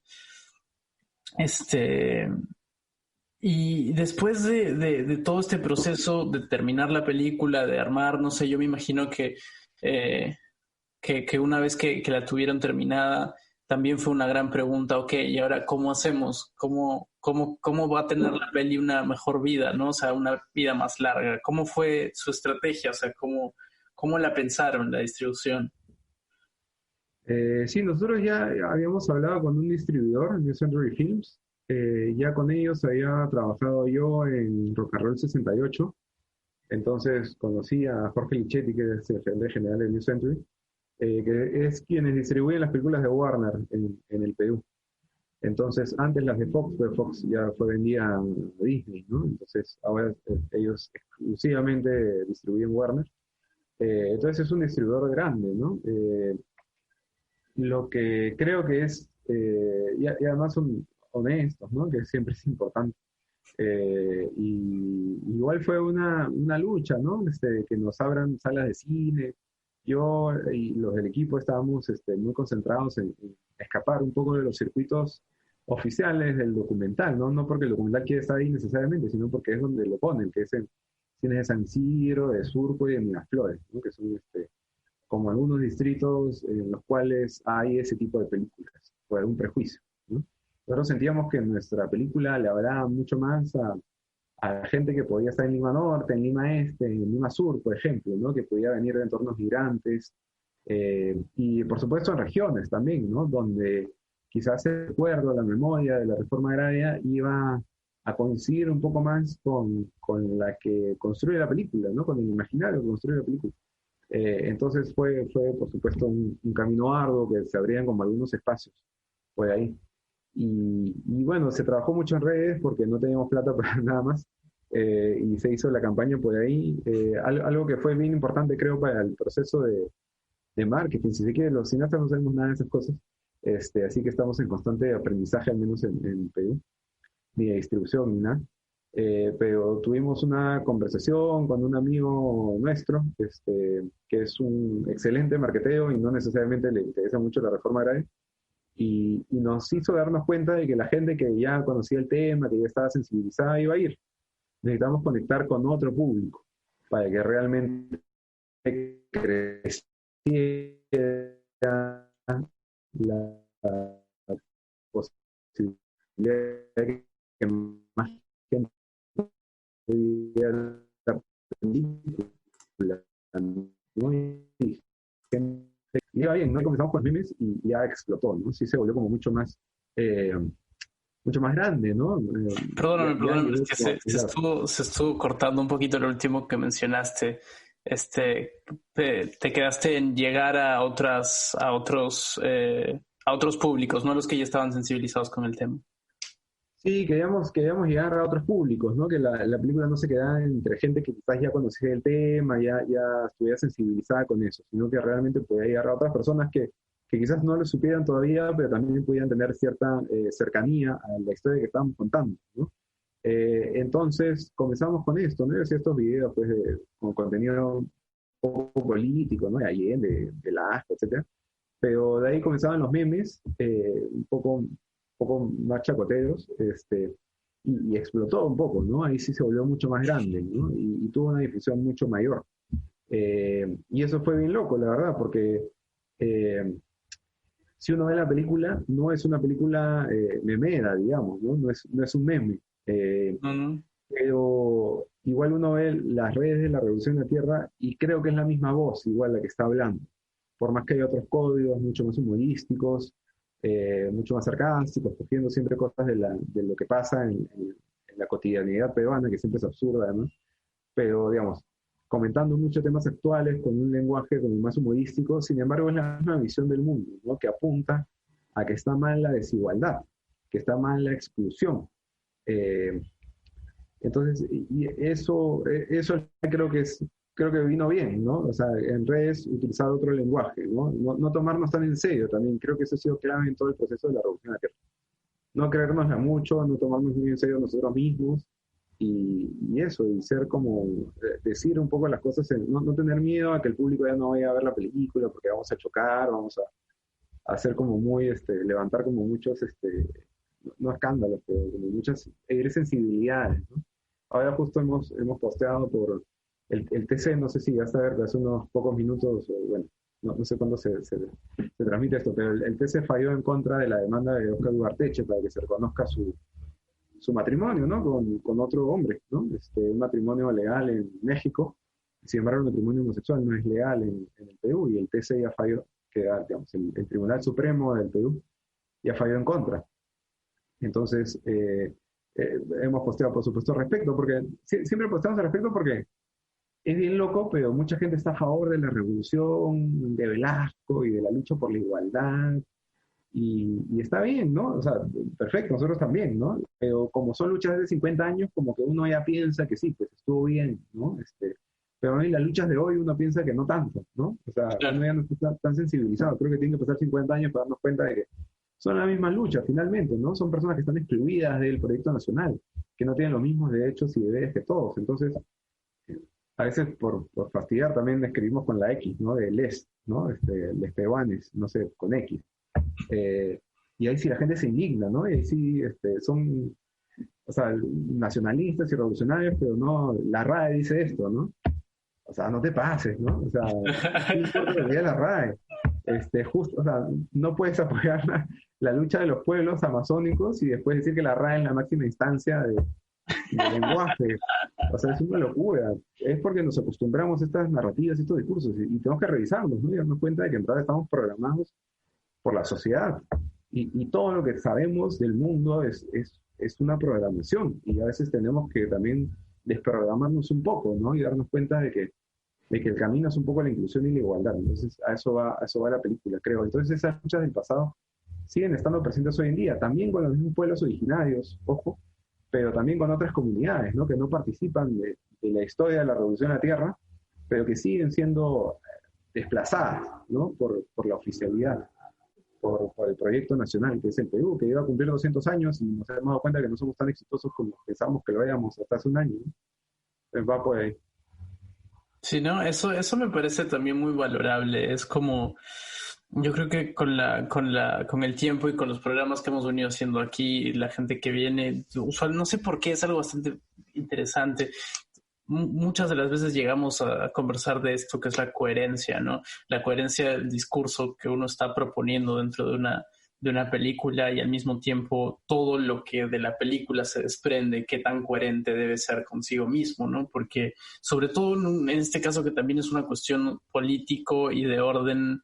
Y después de todo este proceso de terminar la película, de armar, no sé, yo me imagino eh, que una vez que la tuvieron terminada, también fue una gran pregunta, ok, ¿y ahora cómo hacemos? ¿Cómo va a tener la peli una mejor vida, ¿no? O sea, una vida más larga. ¿Cómo fue su estrategia? O sea, ¿cómo la pensaron, la distribución?
Sí, nosotros ya habíamos hablado con un distribuidor, New Century Films. Ya con ellos había trabajado yo en Rock and Roll 68. Entonces conocí a Jorge Lichetti, que es el gerente general de New Century, que es quienes distribuyen las películas de Warner en el Perú. Entonces, antes las de Fox, pero Fox ya fue vendida a Disney, ¿no? Entonces, ahora ellos exclusivamente distribuyen Warner. Entonces, es un distribuidor grande, ¿no? Lo que creo que es, y además son honestos, ¿no? Que siempre es importante. Y igual fue una lucha, ¿no? Que nos abran salas de cine. Yo y los del equipo estábamos muy concentrados en escapar un poco de los circuitos oficiales del documental, ¿no? No porque el documental quiere estar ahí necesariamente, sino porque es donde lo ponen, que es en cines de San Isidro, de Surco y de Miraflores, ¿no? Que son como algunos distritos en los cuales hay ese tipo de películas, por algún prejuicio, ¿no? Nosotros sentíamos que nuestra película le hablaba mucho más a la gente que podía estar en Lima Norte, en Lima Este, en Lima Sur, por ejemplo, ¿no? Que podía venir de entornos migrantes, y por supuesto en regiones también, ¿no? Donde quizás el recuerdo, la memoria de la reforma agraria iba a coincidir un poco más con la que construye la película, ¿no? Con el imaginario que construye la película. Entonces fue por supuesto un camino arduo que se abrían como algunos espacios por ahí. Y bueno, se trabajó mucho en redes porque no teníamos plata para nada más, y se hizo la campaña por ahí. Algo que fue bien importante creo para el proceso de marketing, si se quiere, los cineastas no sabemos nada de esas cosas, así que estamos en constante aprendizaje, al menos en Perú, ni de distribución ni nada. Pero tuvimos una conversación con un amigo nuestro, que es un excelente marketero y no necesariamente le interesa mucho la reforma agraria. y nos hizo darnos cuenta de que la gente que ya conocía el tema, que ya estaba sensibilizada, iba a ir. Necesitamos conectar con otro público para que realmente creciera la posibilidad de que más gente viera la película, ¿no? Y gente, iba bien, ¿no? Comenzamos con memes y ya explotó, ¿no? Sí se volvió como mucho más grande, ¿no?
Perdóname, es que se estuvo cortando un poquito lo último que mencionaste. Te quedaste en llegar a otros públicos, no los que ya estaban sensibilizados con el tema.
Sí, queríamos llegar a otros públicos, ¿no? Que la película no se quedara entre gente que quizás ya conocía el tema, ya estuviera sensibilizada con eso, sino que realmente podía llegar a otras personas que quizás no lo supieran todavía, pero también podían tener cierta cercanía a la historia que estábamos contando, ¿no? Entonces comenzamos con esto, ¿no? Y hacía estos videos pues, con contenido un poco político, ¿no? De Allende, de Velasco, etcétera. Pero de ahí comenzaban los memes, un poco más chacoteros, y explotó un poco, ¿no? Ahí sí se volvió mucho más grande, ¿no? Y tuvo una difusión mucho mayor. Y eso fue bien loco, la verdad, porque si uno ve la película, no es una película memera, digamos, ¿no? No es un meme.
Uh-huh.
Pero igual uno ve las redes de la Revolución de la Tierra y creo que es la misma voz, igual la que está hablando. Por más que hay otros códigos mucho más humorísticos, mucho más sarcásticos, cogiendo siempre cosas de lo que pasa en la cotidianidad peruana, que siempre es absurda, ¿no? Pero, digamos, comentando muchos temas actuales con un lenguaje como más humorístico, sin embargo es la misma visión del mundo, ¿no? Que apunta a que está mal la desigualdad, que está mal la exclusión. Eh, entonces, y eso creo que vino bien, ¿no? O sea, en redes utilizar otro lenguaje, ¿no? No tomarnos tan en serio también. Creo que eso ha sido clave en todo el proceso de la revolución de la Tierra. No creérnosla mucho, no tomarnos muy en serio nosotros mismos y eso, y ser como, decir un poco las cosas, no tener miedo a que el público ya no vaya a ver la película porque vamos a chocar, vamos a hacer como muy, levantar como muchos, no escándalos, pero como muchas, herir sensibilidades, ¿no? Ahora justo hemos posteado por el TC, no sé si ya está ver, hace unos pocos minutos, bueno, no sé cuándo se transmite esto, pero el TC falló en contra de la demanda de Oscar Ugarteche para que se reconozca su matrimonio, ¿no? Con otro hombre, ¿no? Un matrimonio legal en México, sin embargo el matrimonio homosexual no es legal en el Perú y el TC ya falló, digamos, el Tribunal Supremo del Perú ya falló en contra. Entonces, hemos posteado, por supuesto, al respecto, porque siempre posteamos al respecto porque es bien loco, pero mucha gente está a favor de la revolución de Velasco y de la lucha por la igualdad, y está bien, ¿no? O sea, perfecto, nosotros también, ¿no? Pero como son luchas de 50 años, como que uno ya piensa que sí, pues estuvo bien, ¿no? Pero en las luchas de hoy uno piensa que no tanto, ¿no? O sea,
Claro.
uno ya no está tan sensibilizado. Creo que tiene que pasar 50 años para darnos cuenta de que son la misma lucha, finalmente, ¿no? Son personas que están excluidas del proyecto nacional, que no tienen los mismos derechos y deberes que todos. Entonces, a veces por fastidiar también escribimos con la X, ¿no? De les, ¿no? Les peruanes, no sé, con X. Y ahí sí la gente se indigna, ¿no? Y ahí sí son, o sea, nacionalistas y revolucionarios, pero no, la RAE dice esto, ¿no? O sea, no te pases, ¿no? O sea, ¿qué importa lo que diga la RAE? Justo, o sea, no puedes apoyar la lucha de los pueblos amazónicos y después decir que la RAE es la máxima instancia de lenguaje. O sea, es una locura. Es porque nos acostumbramos a estas narrativas, estos discursos, y tenemos que revisarlos, ¿no? Y darnos cuenta de que en verdad estamos programados por la sociedad. Y todo lo que sabemos del mundo es una programación. Y a veces tenemos que también desprogramarnos un poco, ¿no? Y darnos cuenta de que el camino es un poco la inclusión y la igualdad. Entonces, a eso va la película, creo. Entonces, esas luchas del pasado siguen estando presentes hoy en día, también con los mismos pueblos originarios, ojo, pero también con otras comunidades, ¿no? Que no participan de la historia de la Revolución de la Tierra, pero que siguen siendo desplazadas, ¿no? Por la oficialidad, por el proyecto nacional, que es el Perú, que iba a cumplir 200 años y nos hemos dado cuenta que no somos tan exitosos como pensábamos que lo éramos hasta hace un año, ¿no? Entonces va por ahí.
Sí, no, eso me parece también muy valorable. Es como, Yo creo que con el tiempo y con los programas que hemos venido haciendo aquí, la gente que viene, usual, no sé por qué, es algo bastante interesante. Muchas de las veces llegamos a conversar de esto que es la coherencia, ¿no? La coherencia del discurso que uno está proponiendo dentro de una película y al mismo tiempo todo lo que de la película se desprende, qué tan coherente debe ser consigo mismo, ¿no? Porque sobre todo en este caso que también es una cuestión político y de orden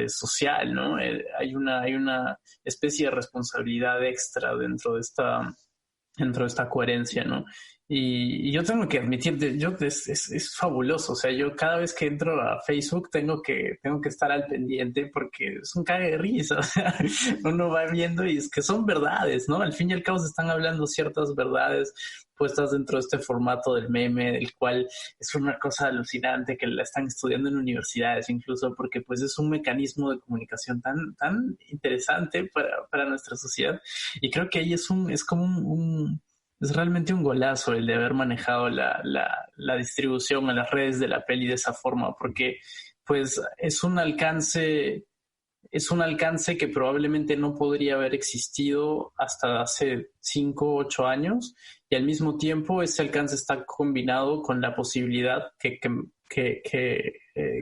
social, ¿no? Hay una especie de responsabilidad extra dentro de esta coherencia, ¿no? Y yo tengo que admitir, es fabuloso. O sea, yo cada vez que entro a Facebook tengo que estar al pendiente porque es un cague de risa. O sea, uno va viendo y es que son verdades, ¿no? Al fin y al cabo se están hablando ciertas verdades puestas dentro de este formato del meme, del cual es una cosa alucinante que la están estudiando en universidades incluso, porque pues es un mecanismo de comunicación tan interesante para nuestra sociedad. Y creo que ahí es como es realmente un golazo el de haber manejado la distribución en las redes de la peli de esa forma, porque pues es un alcance que probablemente no podría haber existido hasta hace 5 o 8 años, y al mismo tiempo ese alcance está combinado con la posibilidad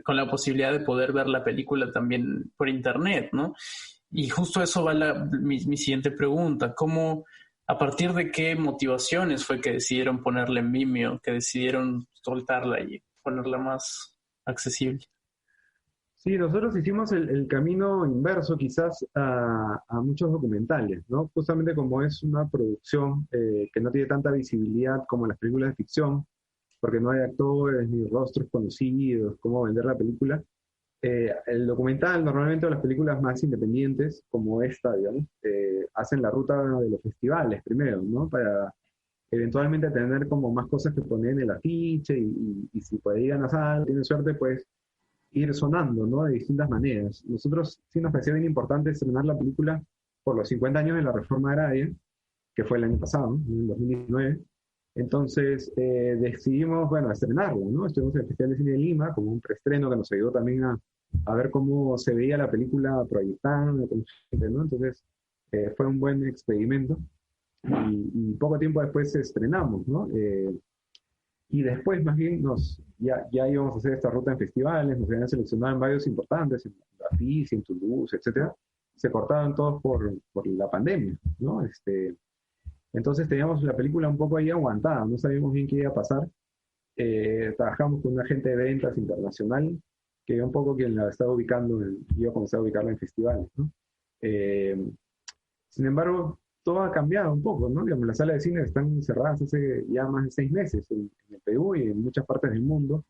con la posibilidad de poder ver la película también por internet, ¿no? Y justo eso va mi siguiente pregunta. ¿A partir de qué motivaciones fue que decidieron ponerla en Vimeo, que decidieron soltarla y ponerla más accesible?
Sí, nosotros hicimos el camino inverso quizás a muchos documentales, ¿no? Justamente como es una producción que no tiene tanta visibilidad como las películas de ficción, porque no hay actores ni rostros conocidos, cómo vender la película. El documental, normalmente, o las películas más independientes, como esta, digamos, hacen la ruta de los festivales primero, ¿no? Para eventualmente tener como más cosas que poner en el afiche y si puede ir a la sala, tienen suerte, pues ir sonando, ¿no? De distintas maneras. Nosotros sí nos parecía bien importante estrenar la película por los 50 años de la reforma agraria, que fue el año pasado, ¿no? En el 2019. Entonces decidimos, bueno, estrenarla, ¿no? Estuvimos en el Festival de Cine de Lima como un preestreno que nos ayudó también a ver cómo se veía la película proyectada, ¿no? Entonces fue un buen experimento y poco tiempo después estrenamos, ¿no? Y después más bien ya íbamos a hacer esta ruta en festivales, nos habían seleccionado en varios importantes, en Rafis, en Toulouse, etcétera. Se cortaban todos por la pandemia, ¿no? Entonces teníamos la película un poco ahí aguantada, no sabíamos bien qué iba a pasar. Trabajamos con un agente de ventas internacional, que era un poco quien la estaba ubicando, iba a comenzar a ubicarla en festivales, ¿no? Eh, Sin embargo, todo ha cambiado un poco, ¿no? Digamos, las salas de cine están cerradas hace ya más de 6 meses en el Perú y en muchas partes del mundo.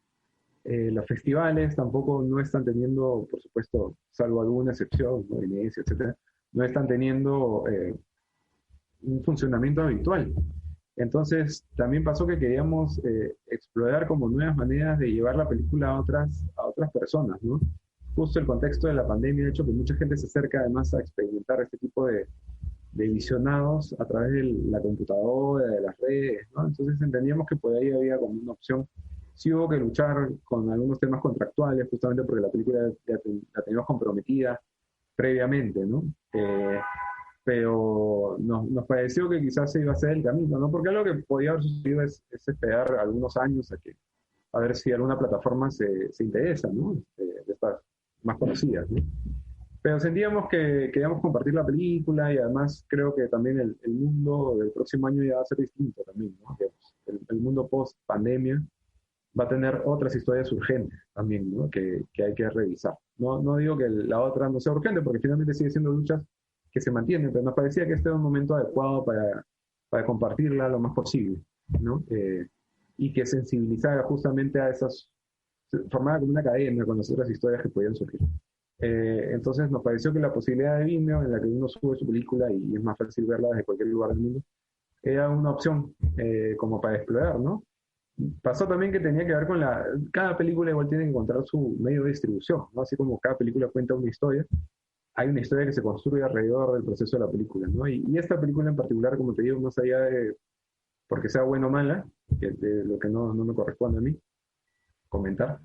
Los festivales tampoco no están teniendo, por supuesto, salvo alguna excepción, ¿no? Venecia, etcétera, no están teniendo un funcionamiento habitual. Entonces, también pasó que queríamos explorar como nuevas maneras de llevar la película a otras personas, ¿no? Justo el contexto de la pandemia ha hecho que mucha gente se acerca además a experimentar este tipo de visionados a través de la computadora, de las redes, ¿no? Entonces entendíamos que por ahí había como una opción. Sí hubo que luchar con algunos temas contractuales, justamente porque la película la teníamos comprometida previamente, ¿no? Pero nos pareció que quizás se iba a ser el camino, ¿no? Porque algo que podía haber sucedido es esperar algunos años a ver si alguna plataforma se interesa, ¿no? De estas más conocidas, ¿no? Pero sentíamos que queríamos compartir la película y además creo que también el mundo del próximo año ya va a ser distinto también, ¿no? Digamos, el mundo post pandemia va a tener otras historias urgentes también, ¿no? Que hay que revisar. No digo que la otra no sea urgente, porque finalmente sigue siendo luchas que se mantienen, pero nos parecía que este era un momento adecuado para compartirla lo más posible, ¿no? Y que sensibilizara justamente a esas, formada como una cadena con las otras historias que podían surgir. Entonces nos pareció que la posibilidad de Vimeo, en la que uno sube su película y es más fácil verla desde cualquier lugar del mundo, era una opción como para explorar, ¿no? Pasó también que tenía que ver con cada película igual tiene que encontrar su medio de distribución, ¿no? Así como cada película cuenta una historia, hay una historia que se construye alrededor del proceso de la película, ¿no? Y esta película en particular, como te digo, más allá de porque sea buena o mala, que de lo que no me corresponde a mí comentar,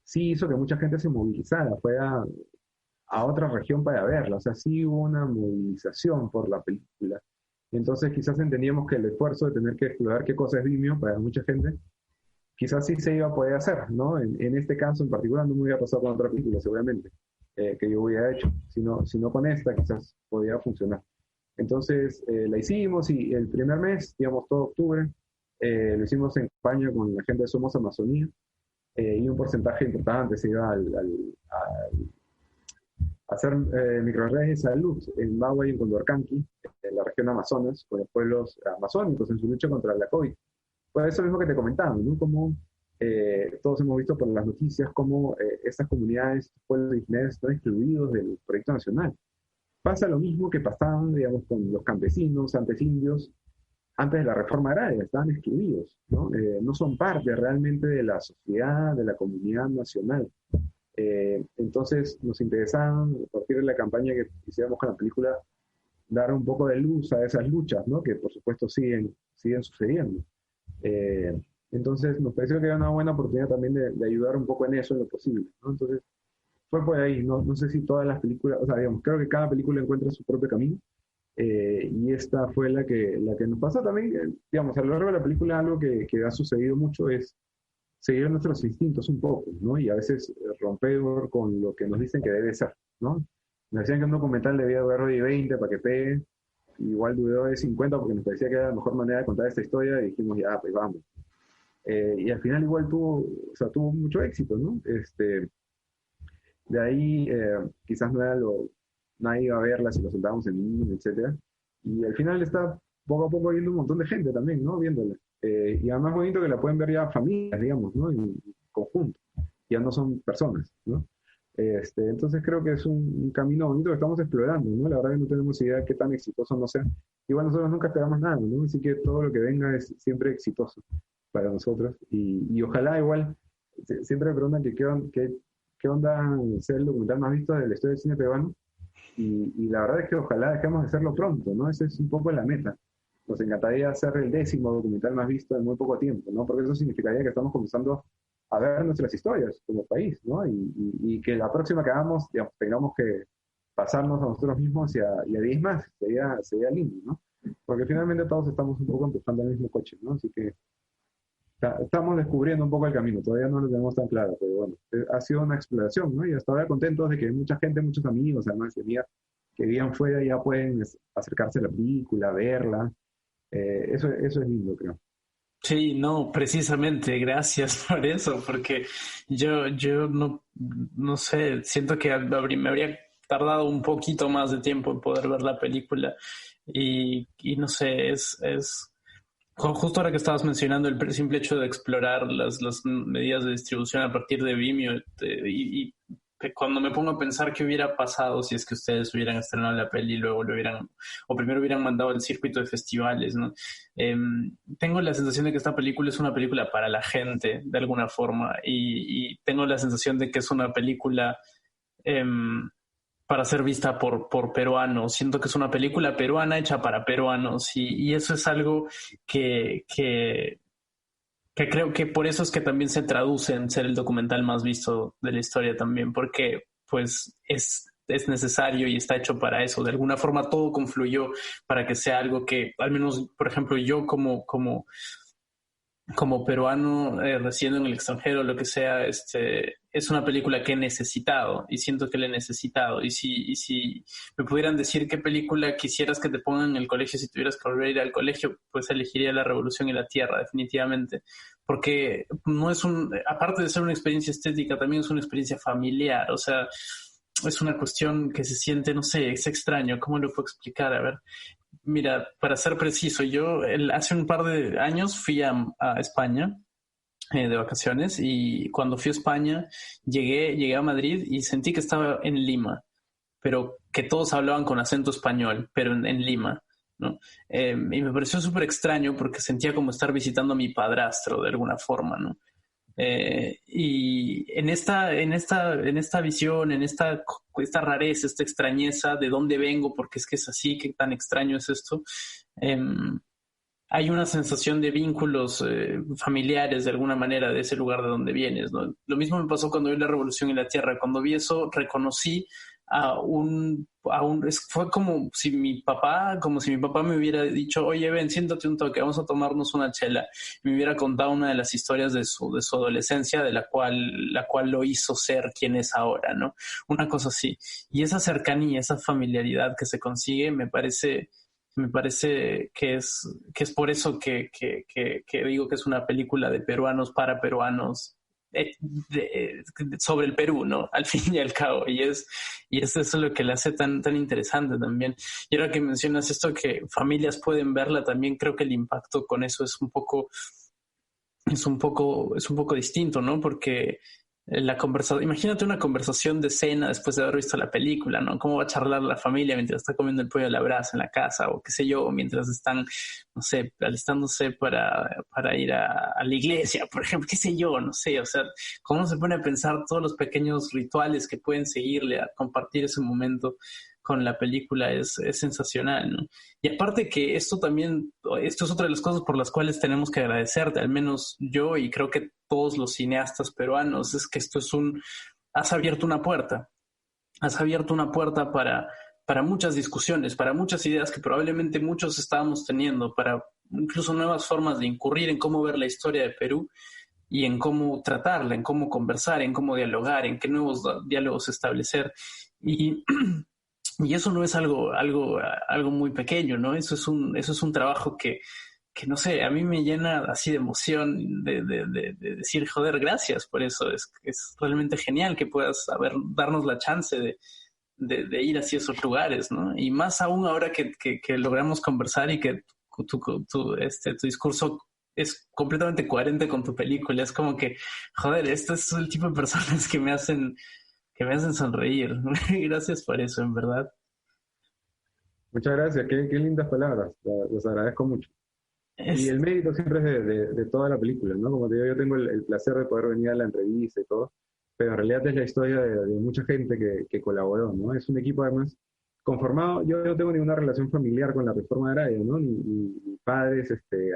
sí hizo que mucha gente se movilizara, fue a otra región para verla. O sea, sí hubo una movilización por la película. Entonces quizás entendíamos que el esfuerzo de tener que explorar qué cosa es Vimeo para mucha gente, quizás sí se iba a poder hacer, ¿no? En este caso en particular no me hubiera pasado con otra película, seguramente, que yo hubiera hecho, sino con esta quizás podía funcionar. Entonces la hicimos y el primer mes, digamos todo octubre, lo hicimos en España con la gente de Somos Amazonía, y un porcentaje importante se iba a hacer microredes de salud en Bagua y en Condorcanqui, en la región Amazonas, con los pueblos amazónicos en su lucha contra la COVID. Pues eso mismo que te comentaba, ¿no? Como todos hemos visto por las noticias cómo estas comunidades, pueblos originarios están excluidos del proyecto nacional. Pasa lo mismo que pasaba, digamos, con los campesinos, antes indios, antes de la reforma agraria, estaban excluidos, ¿no? No son parte realmente de la sociedad, de la comunidad nacional. Entonces nos interesaba, a partir de la campaña que hiciéramos con la película, dar un poco de luz a esas luchas, ¿no? Que por supuesto siguen sucediendo. Entonces nos pareció que era una buena oportunidad también de ayudar un poco en eso, en lo posible, ¿no? Entonces fue por ahí, no sé si todas las películas, o sea, digamos, creo que cada película encuentra su propio camino, y esta fue la que nos pasó también, digamos, a lo largo de la película algo que ha sucedido mucho es seguir nuestros instintos un poco, ¿no? Y a veces romper con lo que nos dicen que debe ser, ¿no? Nos decían que un documental debía durar de 20 para que pegue, igual duró de 50 porque nos parecía que era la mejor manera de contar esta historia y dijimos, ya, pues vamos. Y al final igual tuvo mucho éxito, ¿no? De ahí quizás no era nadie iba a verla si lo soltábamos en línea, etcétera. Y al final está poco a poco viendo un montón de gente también, ¿no? Viéndola. Y además bonito que la pueden ver ya familias, digamos, ¿no? En conjunto. Ya no son personas, ¿no? Entonces creo que es un camino bonito que estamos explorando, ¿no? La verdad que no tenemos idea de qué tan exitoso no sea. Igual nosotros nunca esperamos nada, ¿no? Así que todo lo que venga es siempre exitoso para nosotros. Y ojalá igual, siempre me preguntan que qué onda ser el documental más visto de la historia del cine peruano. Y la verdad es que ojalá dejemos de hacerlo pronto, ¿no? Esa es un poco la meta. Nos encantaría hacer el 10º documental más visto en muy poco tiempo, ¿no? Porque eso significaría que estamos comenzando a ver nuestras historias como país, ¿no? Y que la próxima que hagamos, digamos, tengamos que pasarnos a nosotros mismos y a 10 más. Sería lindo, ¿no? Porque finalmente todos estamos un poco empujando el mismo coche, ¿no? Así que estamos descubriendo un poco el camino. Todavía no lo tenemos tan claro, pero bueno, ha sido una exploración, ¿no? Y hasta ahora contentos de que mucha gente, muchos amigos, además, y amigas que vivan fuera ya pueden acercarse a la película, verla. Eso es lindo, creo.
Sí, no, precisamente, gracias por eso, porque yo no sé, siento que me habría tardado un poquito más de tiempo en poder ver la película y no sé, justo ahora que estabas mencionando el simple hecho de explorar las medidas de distribución a partir de Vimeo, y que cuando me pongo a pensar qué hubiera pasado si es que ustedes hubieran estrenado la peli y luego o primero hubieran mandado al circuito de festivales, ¿no? Tengo la sensación de que esta película es una película para la gente, de alguna forma, y tengo la sensación de que es una película para ser vista por peruanos. Siento que es una película peruana hecha para peruanos, y eso es algo que creo que por eso es que también se traduce en ser el documental más visto de la historia también, porque pues es necesario y está hecho para eso. De alguna forma todo confluyó para que sea algo que, al menos, por ejemplo, yo como peruano residiendo en el extranjero, lo que sea, es una película que he necesitado y siento que la he necesitado. Y si me pudieran decir qué película quisieras que te pongan en el colegio si tuvieras que volver a ir al colegio, pues elegiría La Revolución y la Tierra, definitivamente. Porque no es aparte de ser una experiencia estética, también es una experiencia familiar. O sea, es una cuestión que se siente, no sé, es extraño. ¿Cómo lo puedo explicar? A ver. Mira, para ser preciso, yo hace un par de años fui a España de vacaciones, y cuando fui a España llegué a Madrid y sentí que estaba en Lima, pero que todos hablaban con acento español, pero en Lima, ¿no? Y me pareció súper extraño porque sentía como estar visitando a mi padrastro de alguna forma, ¿no? Y en esta visión, en esta rareza, esta extrañeza de dónde vengo, porque es que es así, qué tan extraño es esto, hay una sensación de vínculos familiares de alguna manera de ese lugar de donde vienes, ¿no? Lo mismo me pasó cuando vi La Revolución en la Tierra. Cuando vi eso, reconocí fue como si mi papá me hubiera dicho, oye, ven, siéntate un toque, vamos a tomarnos una chela. Y me hubiera contado una de las historias de su adolescencia, de la cual lo hizo ser quien es ahora, ¿no? Una cosa así. Y esa cercanía, esa familiaridad que se consigue, me parece que es por eso que digo que es una película de peruanos para peruanos, sobre el Perú, ¿no? Al fin y al cabo. Y es eso lo que la hace tan interesante también. Y ahora que mencionas esto, que familias pueden verla, también creo que el impacto con eso es un poco distinto, ¿no? Porque imagínate una conversación de cena después de haber visto la película, ¿no? ¿Cómo va a charlar la familia mientras está comiendo el pollo a la brasa en la casa o qué sé yo, mientras están, no sé, alistándose para ir a la iglesia, por ejemplo, qué sé yo, no sé, o sea, cómo se pone a pensar todos los pequeños rituales que pueden seguirle a compartir ese momento con la película es sensacional, ¿no? Y aparte que esto es otra de las cosas por las cuales tenemos que agradecerte, al menos yo y creo que todos los cineastas peruanos, es que has abierto una puerta para muchas discusiones, para muchas ideas que probablemente muchos estábamos teniendo, para incluso nuevas formas de incurrir en cómo ver la historia de Perú y en cómo tratarla, en cómo conversar, en cómo dialogar, en qué nuevos diálogos establecer. Y y eso no es algo muy pequeño, ¿no? Eso es un trabajo que no sé, a mí me llena así de emoción de decir, joder, gracias por eso. Es realmente genial que puedas darnos la chance de ir hacia esos lugares, ¿no? Y más aún ahora que logramos conversar y que tu discurso es completamente coherente con tu película. Es como que, joder, este es el tipo de personas que me hacen sonreír. Gracias por eso, en verdad.
Muchas gracias, qué lindas palabras, los agradezco mucho. Y
Es,
el mérito siempre es de toda la película, ¿no? Como te digo, yo tengo el placer de poder venir a la entrevista y todo, pero en realidad es la historia de mucha gente que colaboró, ¿no? Es un equipo además conformado, yo no tengo ninguna relación familiar con la reforma agraria, ¿no? Ni padres,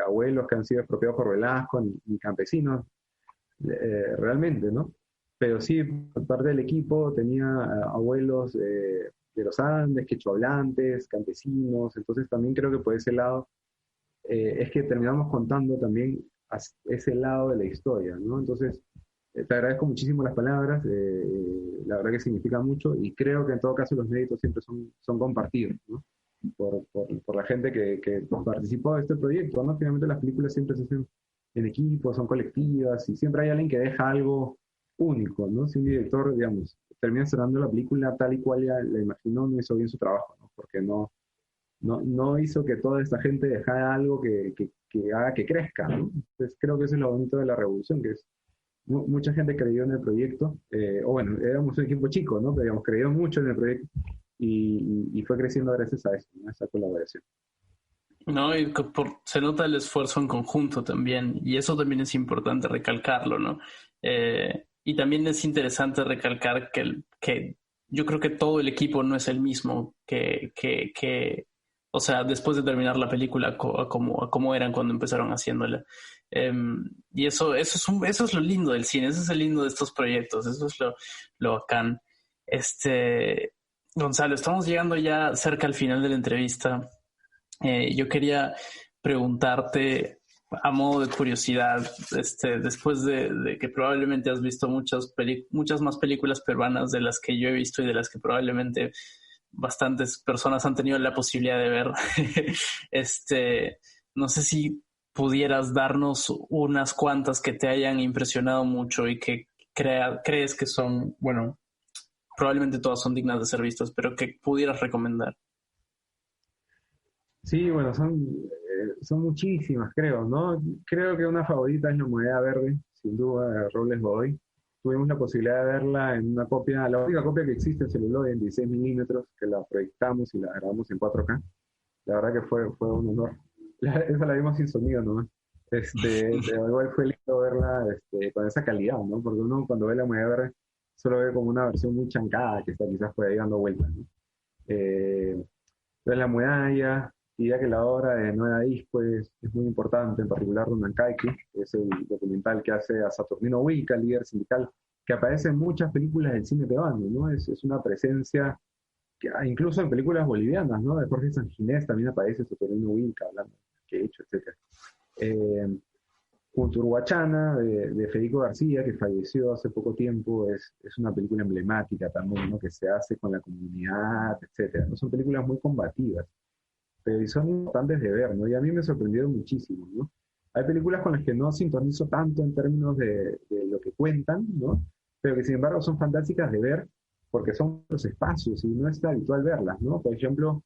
abuelos que han sido expropiados por Velasco, ni campesinos, realmente, ¿no? Pero sí, por parte del equipo tenía abuelos de los Andes, quechohablantes, campesinos, entonces también creo que por ese lado es que terminamos contando también ese lado de la historia, ¿no? Entonces, te agradezco muchísimo las palabras, la verdad que significa mucho y creo que en todo caso los méritos siempre son compartidos, ¿no? Por la gente que participó de este proyecto, ¿no? Finalmente las películas siempre se hacen en equipo, son colectivas y siempre hay alguien que deja algo único, ¿no? Si un director, digamos, termina cerrando la película tal y cual ya la imaginó, no hizo bien su trabajo, ¿no? Porque no hizo que toda esta gente dejara algo que haga que crezca, ¿no? Entonces creo que eso es lo bonito de la revolución, que es mucha gente creyó en el proyecto, o bueno, éramos un equipo chico, ¿no? Pero digamos, creyó mucho en el proyecto y fue creciendo gracias a eso, ¿no? A esa colaboración.
¿No? Se nota el esfuerzo en conjunto también, y eso también es importante recalcarlo, ¿no? Y también es interesante recalcar que yo creo que todo el equipo no es el mismo o sea, después de terminar la película, como eran cuando empezaron haciéndola. Y eso es lo lindo del cine, eso es el lindo de estos proyectos, eso es lo bacán. Gonzalo, estamos llegando ya cerca al final de la entrevista. Yo quería preguntarte a modo de curiosidad, después de que probablemente has visto muchas más películas peruanas de las que yo he visto y de las que probablemente bastantes personas han tenido la posibilidad de ver, no sé si pudieras darnos unas cuantas que te hayan impresionado mucho y que crees que son, bueno, probablemente todas son dignas de ser vistas, pero que pudieras recomendar.
Sí, bueno, son muchísimas, creo, ¿no? Creo que una favorita es La Moneda Verde, sin duda, de Robles Godoy. Tuvimos la posibilidad de verla en una copia, la única copia que existe en celuloide en 16 milímetros, que la proyectamos y la grabamos en 4K. La verdad que fue un honor. Esa la vimos sin sonido nomás. Pero igual fue lindo verla con esa calidad, ¿no? Porque uno cuando ve La Moneda Verde solo ve como una versión muy chancada que está quizás por ahí dando vueltas, ¿no? Entonces La Muralla, Diría que la obra de Noé Nadis, pues, es muy importante, en particular Ronan Kaiki, que es el documental que hace a Saturnino Wilca, el líder sindical, que aparece en muchas películas del cine peruano, ¿no? Es una presencia, que, incluso en películas bolivianas, ¿no? De Jorge Sanginés también aparece Saturnino Wilca hablando de qué he hecho, etc. Culturhuachana, de Federico García, que falleció hace poco tiempo, es una película emblemática también, ¿no? Que se hace con la comunidad, etc. ¿No? Son películas muy combativas, pero son importantes de ver, ¿no? Y a mí me sorprendieron muchísimo, ¿no? Hay películas con las que no sintonizo tanto en términos de lo que cuentan, ¿no? Pero que sin embargo son fantásticas de ver porque son los espacios y no es habitual verlas, ¿no? Por ejemplo,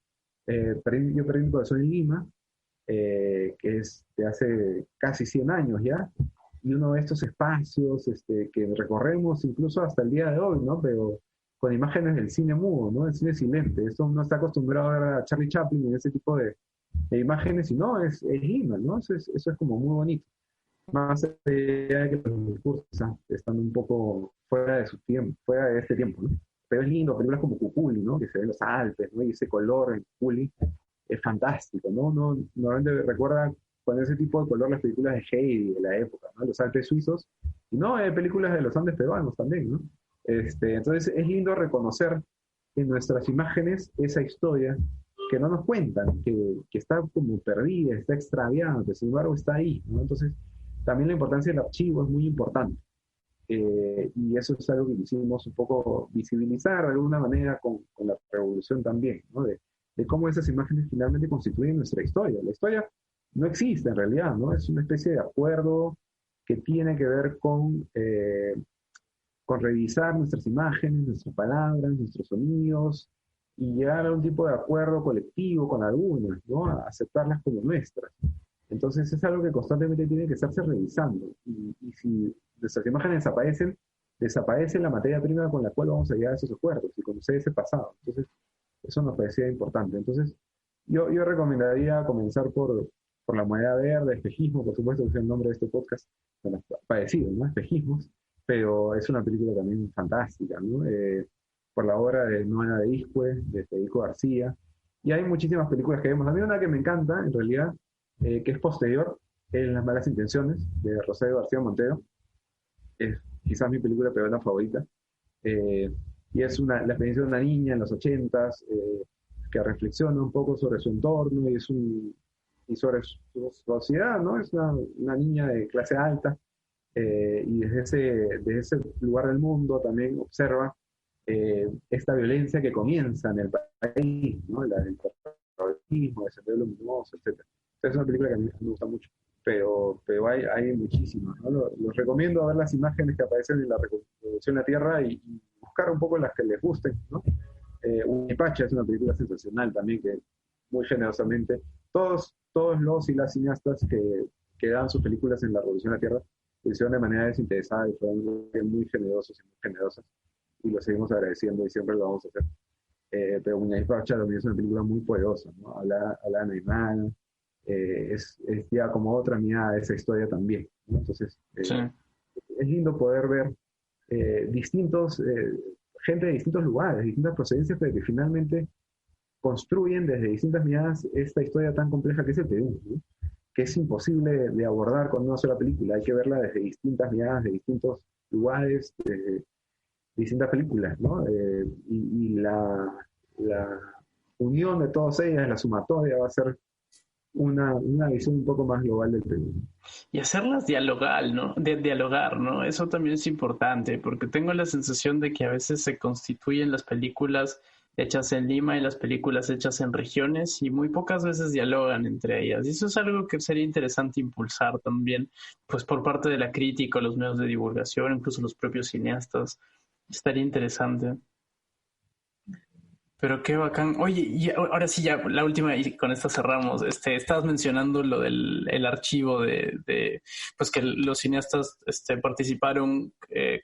yo perdí mi corazón en Lima, que es de hace casi 100 años ya, y uno de estos espacios que recorremos incluso hasta el día de hoy, ¿no? Pero con imágenes del cine mudo, ¿no? Del cine silente. Esto uno está acostumbrado a ver a Charlie Chaplin en ese tipo de imágenes y no, es Lima, ¿no? Eso es como muy bonito. Más allá de que los discursos están un poco fuera de su tiempo, fuera de este tiempo, ¿no? Pero es lindo, películas como Cuculi, ¿no? Que se ven los Alpes, ¿no? Y ese color en Cuculi es fantástico, ¿no? No normalmente recuerda con ese tipo de color las películas de Heidi de la época, ¿no? Los Alpes suizos, y no, hay películas de los Andes peruanos también, ¿no? Entonces es lindo reconocer en nuestras imágenes esa historia que no nos cuentan, que está como perdida, está extraviada, pero sin embargo está ahí, ¿no? Entonces también la importancia del archivo es muy importante. Y eso es algo que quisimos un poco visibilizar de alguna manera con la revolución también, ¿no? De cómo esas imágenes finalmente constituyen nuestra historia. La historia no existe en realidad, ¿no? Es una especie de acuerdo que tiene que ver con revisar nuestras imágenes, nuestras palabras, nuestros sonidos y llegar a un tipo de acuerdo colectivo con algunas, ¿no? A aceptarlas como nuestras. Entonces es algo que constantemente tiene que estarse revisando. Y si nuestras imágenes desaparecen, desaparece la materia prima con la cual vamos a llegar a esos acuerdos y conocer ese pasado. Entonces, eso nos parecía importante. Entonces, yo recomendaría comenzar por La Moneda Verde, Espejismo, por supuesto, que es el nombre de este podcast, bueno, parecido, ¿no? Espejismos, pero es una película también fantástica, ¿no? Por la obra de Noana de Iscue, de Federico García, y hay muchísimas películas que vemos. A mí una que me encanta, en realidad, que es posterior, es Las Malas Intenciones, de Rosario García Montero, es quizás mi película peruana favorita, eh, y es la experiencia de una niña en los 80s, que reflexiona un poco sobre su entorno y sobre su sociedad, ¿no? Es una niña de clase alta, y desde ese lugar del mundo también observa esta violencia que comienza en el país, ¿no? La del terrorismo, el sendero luminoso, etc. Es una película que a mí me gusta mucho, pero hay muchísimas, ¿no? Los recomiendo a ver las imágenes que aparecen en la Revolución de la Tierra y buscar un poco las que les gusten, ¿no? Unipacha es una película sensacional también, que muy generosamente, todos los y las cineastas que dan sus películas en la Revolución de la Tierra lo hicieron de manera desinteresada y fueron muy generosos y muy generosas, y lo seguimos agradeciendo y siempre lo vamos a hacer. Pero Unipacha también es una película muy poderosa, ¿no? Habla de Neymar, es ya como otra mirada de esa historia también, ¿no? Entonces,
Sí.
es lindo poder ver gente de distintos lugares, distintas procedencias, pero que finalmente construyen desde distintas miradas esta historia tan compleja que es el Perú, ¿no? Que es imposible de abordar con una sola película, hay que verla desde distintas miradas, de distintos lugares, de distintas películas, ¿no? Y la unión de todas ellas, la sumatoria, va a ser una visión un poco más global del Perú.
Y hacerlas dialogar, ¿no? Dialogar, ¿no? Eso también es importante, porque tengo la sensación de que a veces se constituyen las películas hechas en Lima y las películas hechas en regiones y muy pocas veces dialogan entre ellas. Y eso es algo que sería interesante impulsar también, pues por parte de la crítica, los medios de divulgación, incluso los propios cineastas. Estaría interesante. Pero qué bacán. Oye, y ahora sí ya, la última, y con esta cerramos. Estabas mencionando lo del el archivo pues que los cineastas participaron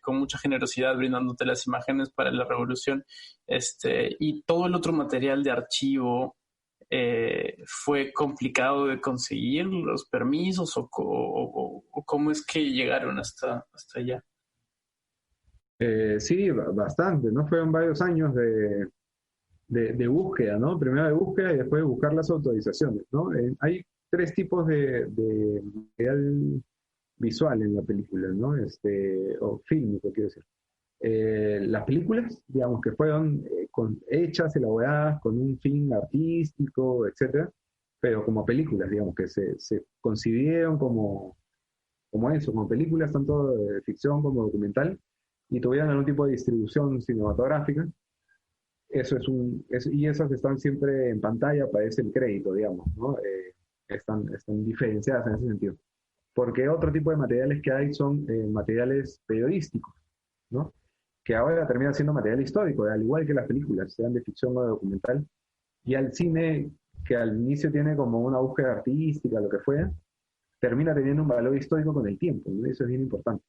con mucha generosidad brindándote las imágenes para la revolución. Y todo el otro material de archivo fue complicado de conseguir los permisos o cómo es que llegaron hasta
Sí, bastante, ¿no? Fueron varios años de búsqueda, ¿no? Primero de búsqueda y después de buscar las autorizaciones, ¿no? Hay tres tipos de material visual en la película, ¿no? O fílmico, quiero decir. Las películas, digamos, que fueron hechas, elaboradas con un fin artístico, etcétera, pero como películas, digamos, que se concibieron como eso, como películas, tanto de ficción como documental, y tuvieran algún tipo de distribución cinematográfica. Y esas están siempre en pantalla, aparece el crédito, digamos, ¿no? Están diferenciadas en ese sentido. Porque otro tipo de materiales que hay son materiales periodísticos, ¿no? Que ahora termina siendo material histórico, al igual que las películas, sean de ficción o de documental, y al cine, que al inicio tiene como una búsqueda artística, lo que fuera, termina teniendo un valor histórico con el tiempo, ¿no? Eso es bien importante.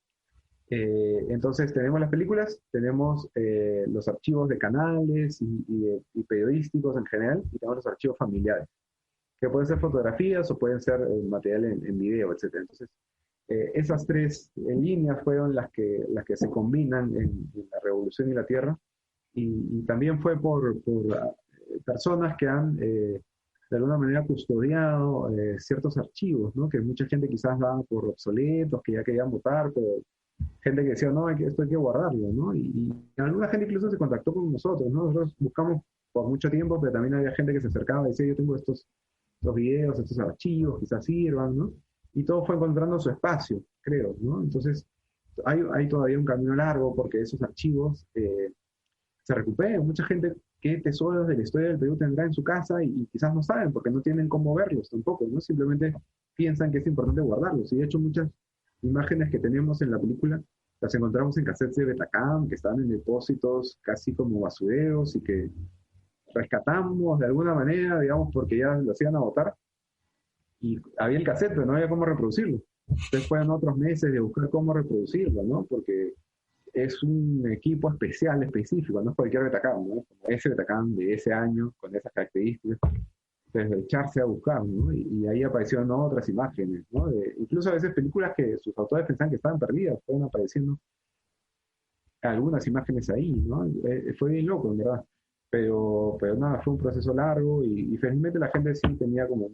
Entonces tenemos las películas, tenemos los archivos de canales y periodísticos en general, y tenemos los archivos familiares, que pueden ser fotografías o pueden ser material en video, etc. Entonces, esas tres líneas fueron las que se combinan en la Revolución y la Tierra, y también fue por personas que han de alguna manera custodiado ciertos archivos, ¿no? Que mucha gente quizás daba por obsoletos, que ya querían votar, pero gente que decía, no, esto hay que guardarlo, ¿no? Y alguna gente incluso se contactó con nosotros, ¿no? Nosotros buscamos por mucho tiempo, pero también había gente que se acercaba y decía, yo tengo estos videos, estos archivos, quizás sirvan, ¿no? Y todo fue encontrando su espacio, creo, ¿no? Entonces, hay todavía un camino largo porque esos archivos se recuperen. Mucha gente, qué tesoros de la historia del Perú tendrá en su casa y quizás no saben porque no tienen cómo verlos tampoco, ¿no? Simplemente piensan que es importante guardarlos. Y de hecho, muchas imágenes que tenemos en la película las encontramos en cassettes de Betacam, que estaban en depósitos casi como basureros y que rescatamos de alguna manera, digamos, porque ya los iban a botar. Y había el cassette, pero no había cómo reproducirlo. Entonces fueron otros meses de buscar cómo reproducirlo, ¿no? Porque es un equipo especial, específico, no es cualquier Betacam, ¿no? Como ese Betacam de ese año, con esas características. Entonces, echarse a buscar, ¿no? Y ahí aparecieron otras imágenes, ¿no? Incluso a veces películas que sus autores pensaban que estaban perdidas, fueron apareciendo algunas imágenes ahí, ¿no? Fue bien loco, en verdad. Pero nada, fue un proceso largo y felizmente la gente sí tenía como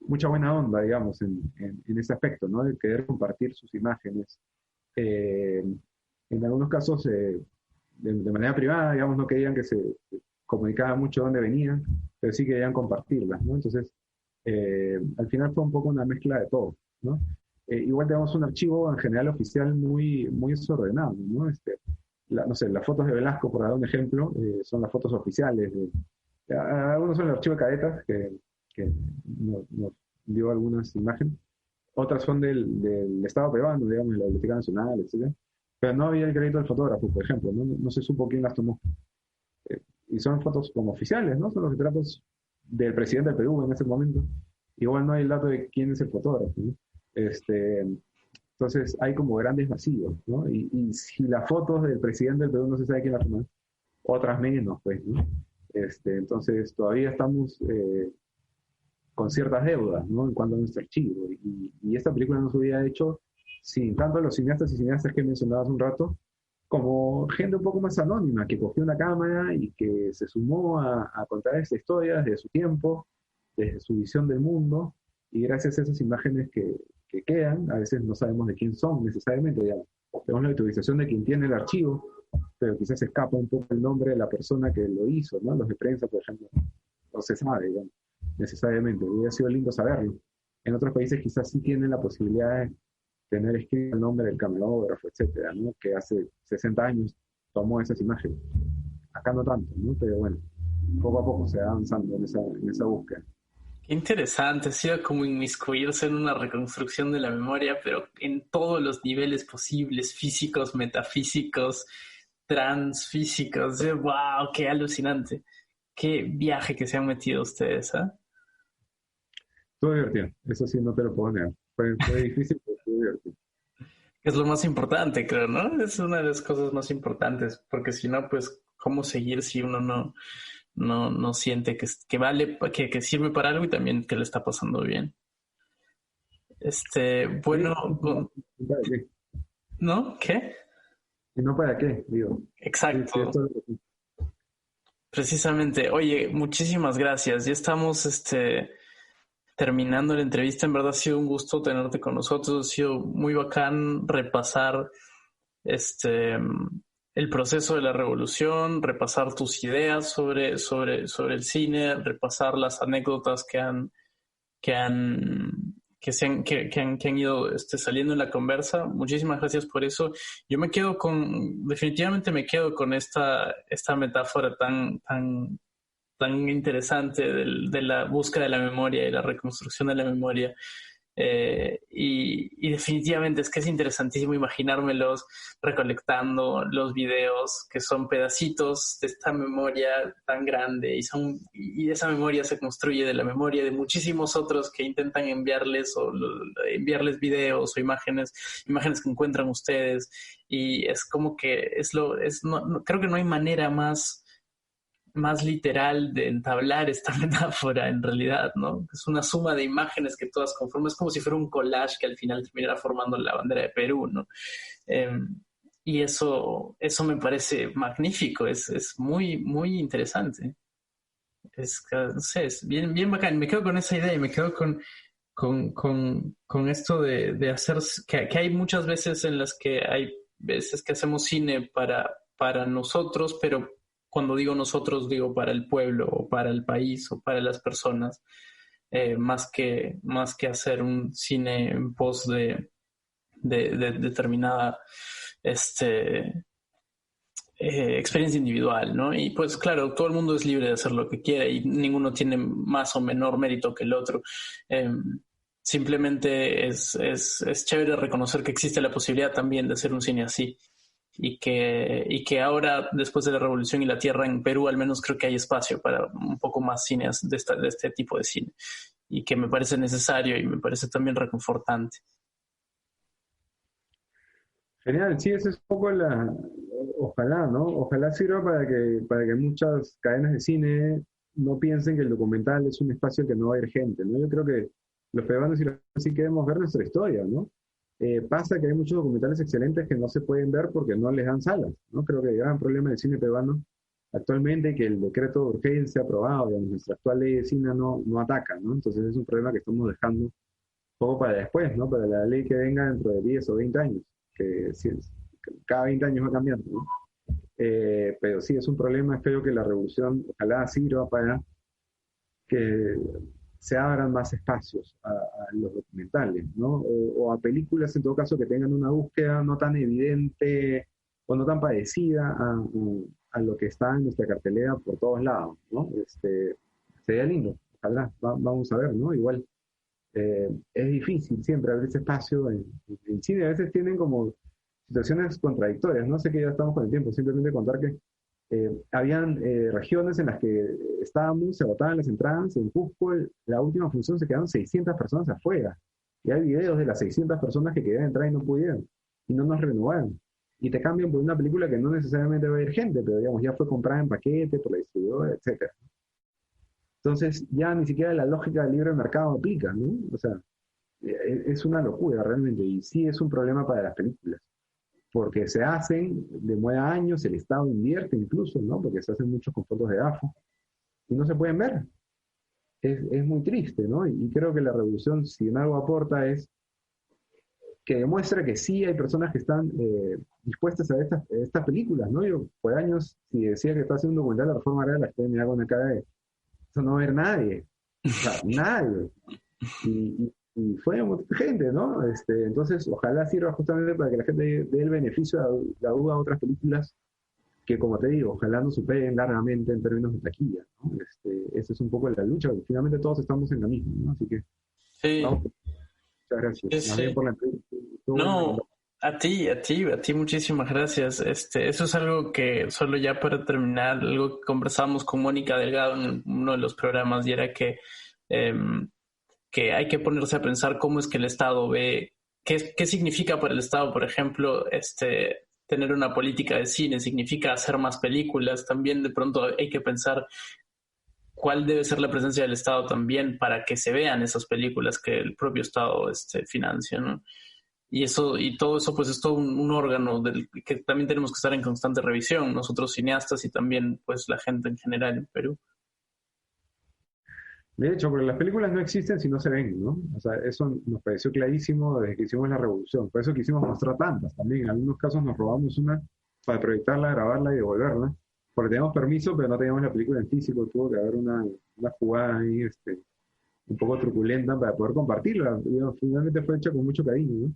mucha buena onda, digamos, en ese aspecto, ¿no? De querer compartir sus imágenes. En algunos casos, de manera privada, digamos, no querían que se comunicara mucho dónde venían, pero sí querían compartirlas, ¿no? Entonces, al final fue un poco una mezcla de todo, ¿no? Igual tenemos un archivo en general oficial muy, muy desordenado, ¿no? No sé, las fotos de Velasco, por dar un ejemplo, son las fotos oficiales. Algunos son el archivo de cadetas, que nos dio algunas imágenes. Otras son del Estado peruano, digamos, de la Biblioteca Nacional, etc. Pero no había el crédito del fotógrafo, por ejemplo, no se supo quién las tomó. Y son fotos como oficiales, ¿no? Son los retratos del presidente del Perú en ese momento. Igual no hay el dato de quién es el fotógrafo, ¿no? Entonces hay como grandes vacíos, ¿no? Y si las fotos del presidente del Perú no se sabe quién las tomó, otras menos, pues, ¿no? Entonces todavía estamos con ciertas deudas, ¿no? En cuanto a nuestro archivo. Y esta película no se hubiera hecho sin tanto los cineastas y cineastas que mencionaba hace un rato, como gente un poco más anónima, que cogió una cámara y que se sumó a contar esta historia desde su tiempo, desde su visión del mundo, y gracias a esas imágenes que quedan, a veces no sabemos de quién son necesariamente, digamos. Tenemos la autorización de quien tiene el archivo, pero quizás escapa un poco el nombre de la persona que lo hizo, ¿no? Los de prensa, por ejemplo, no se sabe, digamos, necesariamente. Hubiera sido lindo saberlo. En otros países quizás sí tienen la posibilidad de tener escrito el nombre del camarógrafo, etcétera, ¿no? Que hace 60 años tomó esas imágenes. Acá no tanto, ¿no? Pero bueno, poco a poco se va avanzando en esa búsqueda.
Qué interesante, ha sido como inmiscuirse en una reconstrucción de la memoria, pero en todos los niveles posibles, físicos, metafísicos, transfísicos. ¡Wow! ¡Qué alucinante! ¡Qué viaje que se han metido ustedes!
Estuvo divertido, eso sí, no te lo puedo negar. Fue difícil, pero estuvo divertido.
Es lo más importante, creo, ¿no? Es una de las cosas más importantes, porque si no, pues, ¿cómo seguir si uno no siente que vale, que sirve para algo y también que le está pasando bien? Bueno,
¿Para qué?
¿no? ¿Qué?
¿Y no para qué? Digo.
Exacto.
Sí,
Precisamente. Oye, muchísimas gracias. Ya estamos terminando la entrevista. En verdad ha sido un gusto tenerte con nosotros. Ha sido muy bacán repasar este el proceso de la revolución, repasar tus ideas sobre el cine, repasar las anécdotas que han, que han ido saliendo en la conversa. Muchísimas gracias por eso. Yo definitivamente me quedo con esta metáfora tan interesante de la búsqueda de la memoria y la reconstrucción de la memoria. Y definitivamente es que es interesantísimo imaginármelos recolectando los videos que son pedacitos de esta memoria tan grande y esa memoria se construye de la memoria de muchísimos otros que intentan enviarles videos o imágenes que encuentran ustedes, y es como que creo que no hay manera más literal de entablar esta metáfora en realidad, ¿no? Es una suma de imágenes que todas conforman, es como si fuera un collage que al final terminara formando la bandera de Perú, ¿no? Y eso me parece magnífico, es muy, muy interesante. No sé, es bien, bien bacán. Me quedo con esa idea y me quedo con esto de hacer, que hay muchas veces en las que hay veces que hacemos cine para nosotros, pero cuando digo nosotros, digo para el pueblo o para el país o para las personas, más que hacer un cine en pos de determinada experiencia individual, ¿no? Y pues claro, todo el mundo es libre de hacer lo que quiera y ninguno tiene más o menor mérito que el otro. Simplemente es chévere reconocer que existe la posibilidad también de hacer un cine así. Y que ahora, después de la Revolución y la Tierra en Perú, al menos creo que hay espacio para un poco más cines de este tipo de cine, y que me parece necesario y me parece también reconfortante.
Genial, sí, ese es un poco ojalá, ¿no? Ojalá sirva para que muchas cadenas de cine no piensen que el documental es un espacio que no va a ir gente, ¿no? Yo creo que los peruanos y los sí queremos ver nuestra historia, ¿no? Pasa que hay muchos documentales excelentes que no se pueden ver porque no les dan salas, ¿no? Creo que el gran problema del cine peruano actualmente es que el decreto de urgencia aprobado, digamos, nuestra actual ley de cine no ataca, ¿no? Entonces es un problema que estamos dejando un poco para después, ¿no? Para la ley que venga dentro de 10 o 20 años, que cada 20 años va cambiando, ¿no? Pero sí, es un problema. Espero que la revolución ojalá sirva para que se abran más espacios a los documentales, ¿no? O a películas, en todo caso, que tengan una búsqueda no tan evidente o no tan parecida a lo que está en nuestra cartelera por todos lados, ¿no? Sería lindo, ojalá, vamos a ver, ¿no? Igual es difícil siempre abrir ese espacio en cine. A veces tienen como situaciones contradictorias. No sé, que ya estamos con el tiempo, simplemente contar que habían regiones en las que estábamos, se agotaban las entradas. En Cusco, la última función se quedaron 600 personas afuera. Y hay videos de las 600 personas que querían entrar y no pudieron. Y no nos renovaron. Y te cambian por una película que no necesariamente va a ir gente, pero digamos, ya fue comprada en paquete por la distribuidora, etcétera. Entonces, ya ni siquiera la lógica del libre mercado aplica, ¿no? O sea, es una locura realmente. Y sí es un problema para las películas, porque se hacen, demora años, el Estado invierte incluso, ¿no? Porque se hacen muchos con fotos de AFO y no se pueden ver. Es muy triste, ¿no? Y creo que la revolución, si en algo aporta, es que demuestra que sí hay personas que están dispuestas a ver estas películas, ¿no? Yo por años, si decía que estaba haciendo un documental de la reforma agraria, la gente me miraba con una cara de, eso no va a ver nadie, o sea, nadie. Y fue mucha gente, ¿no? Entonces, ojalá sirva justamente para que la gente dé el beneficio de la duda a otras películas que, como te digo, ojalá no superen largamente en términos de taquilla, ¿no? Esa es un poco la lucha, porque finalmente todos estamos en la misma, ¿no? Así que,
Sí.
vamos. Muchas gracias. Más bien por la entrevista.
No, a ti muchísimas gracias. Eso es algo que, solo ya para terminar, algo que conversamos con Mónica Delgado en uno de los programas, y era que hay que ponerse a pensar cómo es que el Estado ve, qué significa para el Estado, por ejemplo, tener una política de cine, significa hacer más películas. También de pronto hay que pensar cuál debe ser la presencia del Estado también para que se vean esas películas que el propio Estado financia, ¿no? y todo eso pues es todo un órgano del que también tenemos que estar en constante revisión, nosotros cineastas y también pues la gente en general en Perú.
De hecho, porque las películas no existen si no se ven, ¿no? O sea, eso nos pareció clarísimo desde que hicimos la revolución. Por eso quisimos mostrar tantas también. En algunos casos nos robamos una para proyectarla, grabarla y devolverla. Porque teníamos permiso, pero no teníamos la película en físico. Tuvo que haber una jugada ahí un poco truculenta para poder compartirla. Finalmente fue hecha con mucho cariño, ¿no?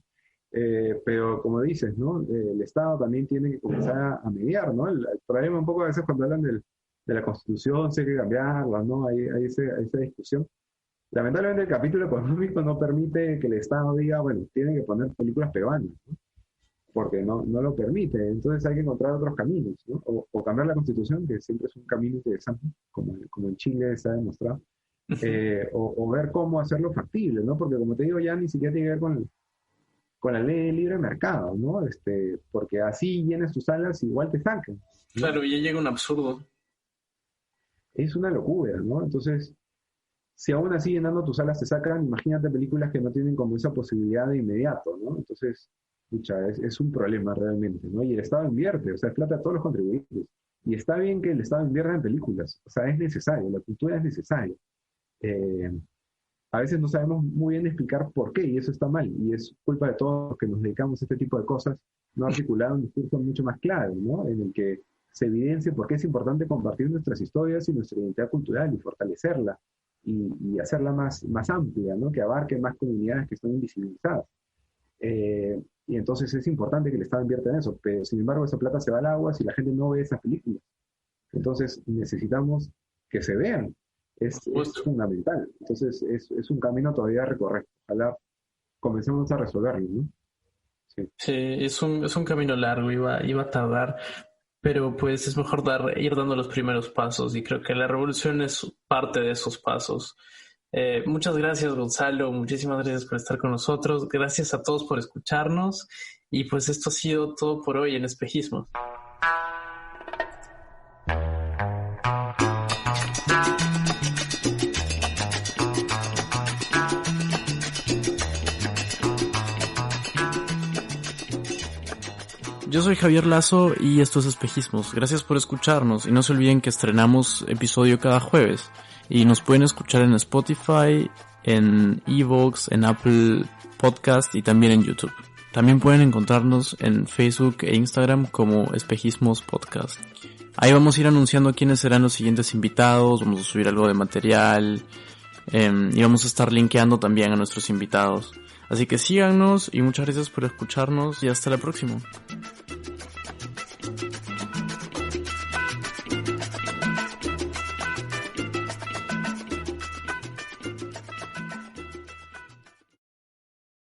Pero como dices, ¿no? El Estado también tiene que comenzar a mediar, ¿no? El problema un poco a veces cuando hablan de la Constitución, si hay que cambiarla, ¿no? Hay esa discusión. Lamentablemente el capítulo económico no permite que el Estado diga, bueno, tienen que poner películas peruanas, ¿no? Porque no lo permite. Entonces hay que encontrar otros caminos, ¿no? O cambiar la Constitución, que siempre es un camino interesante, como en Chile se ha demostrado. O ver cómo hacerlo factible, ¿no? Porque como te digo, ya ni siquiera tiene que ver con la ley de libre mercado, ¿no? Porque así llenes tus salas, igual te sacan, ¿no?
Claro, ya llega un absurdo.
Es una locura, ¿no? Entonces, si aún así llenando tus salas te sacan, imagínate películas que no tienen como esa posibilidad de inmediato, ¿no? Entonces, pucha, es un problema realmente, ¿no? Y el Estado invierte, o sea, es plata a todos los contribuyentes. Y está bien que el Estado invierta en películas, o sea, es necesario, la cultura es necesaria. A veces no sabemos muy bien explicar por qué, y eso está mal, y es culpa de todos los que nos dedicamos a este tipo de cosas, no articular un discurso mucho más claro, ¿no? En el que se evidencie por qué es importante compartir nuestras historias y nuestra identidad cultural y fortalecerla y hacerla más amplia, ¿no? Que abarque más comunidades que están invisibilizadas. Y entonces es importante que el Estado invierta en eso, pero sin embargo esa plata se va al agua si la gente no ve esas películas. Entonces necesitamos que se vean. Es fundamental. Entonces es un camino todavía a recorrer. Ojalá comencemos a resolverlo, ¿no?
Sí, es un camino largo, iba a tardar, pero pues es mejor ir dando los primeros pasos y creo que la revolución es parte de esos pasos. Muchas gracias, Gonzalo, muchísimas gracias por estar con nosotros, gracias a todos por escucharnos y pues esto ha sido todo por hoy en Espejismo. Yo soy Javier Lazo y esto es Espejismos. Gracias por escucharnos y no se olviden que estrenamos episodio cada jueves y nos pueden escuchar en Spotify, en Evox, en Apple Podcast y también en YouTube. También pueden encontrarnos en Facebook e Instagram como Espejismos Podcast. Ahí vamos a ir anunciando quiénes serán los siguientes invitados, vamos a subir algo de material y vamos a estar linkeando también a nuestros invitados. Así que síganos y muchas gracias por escucharnos y hasta la próxima.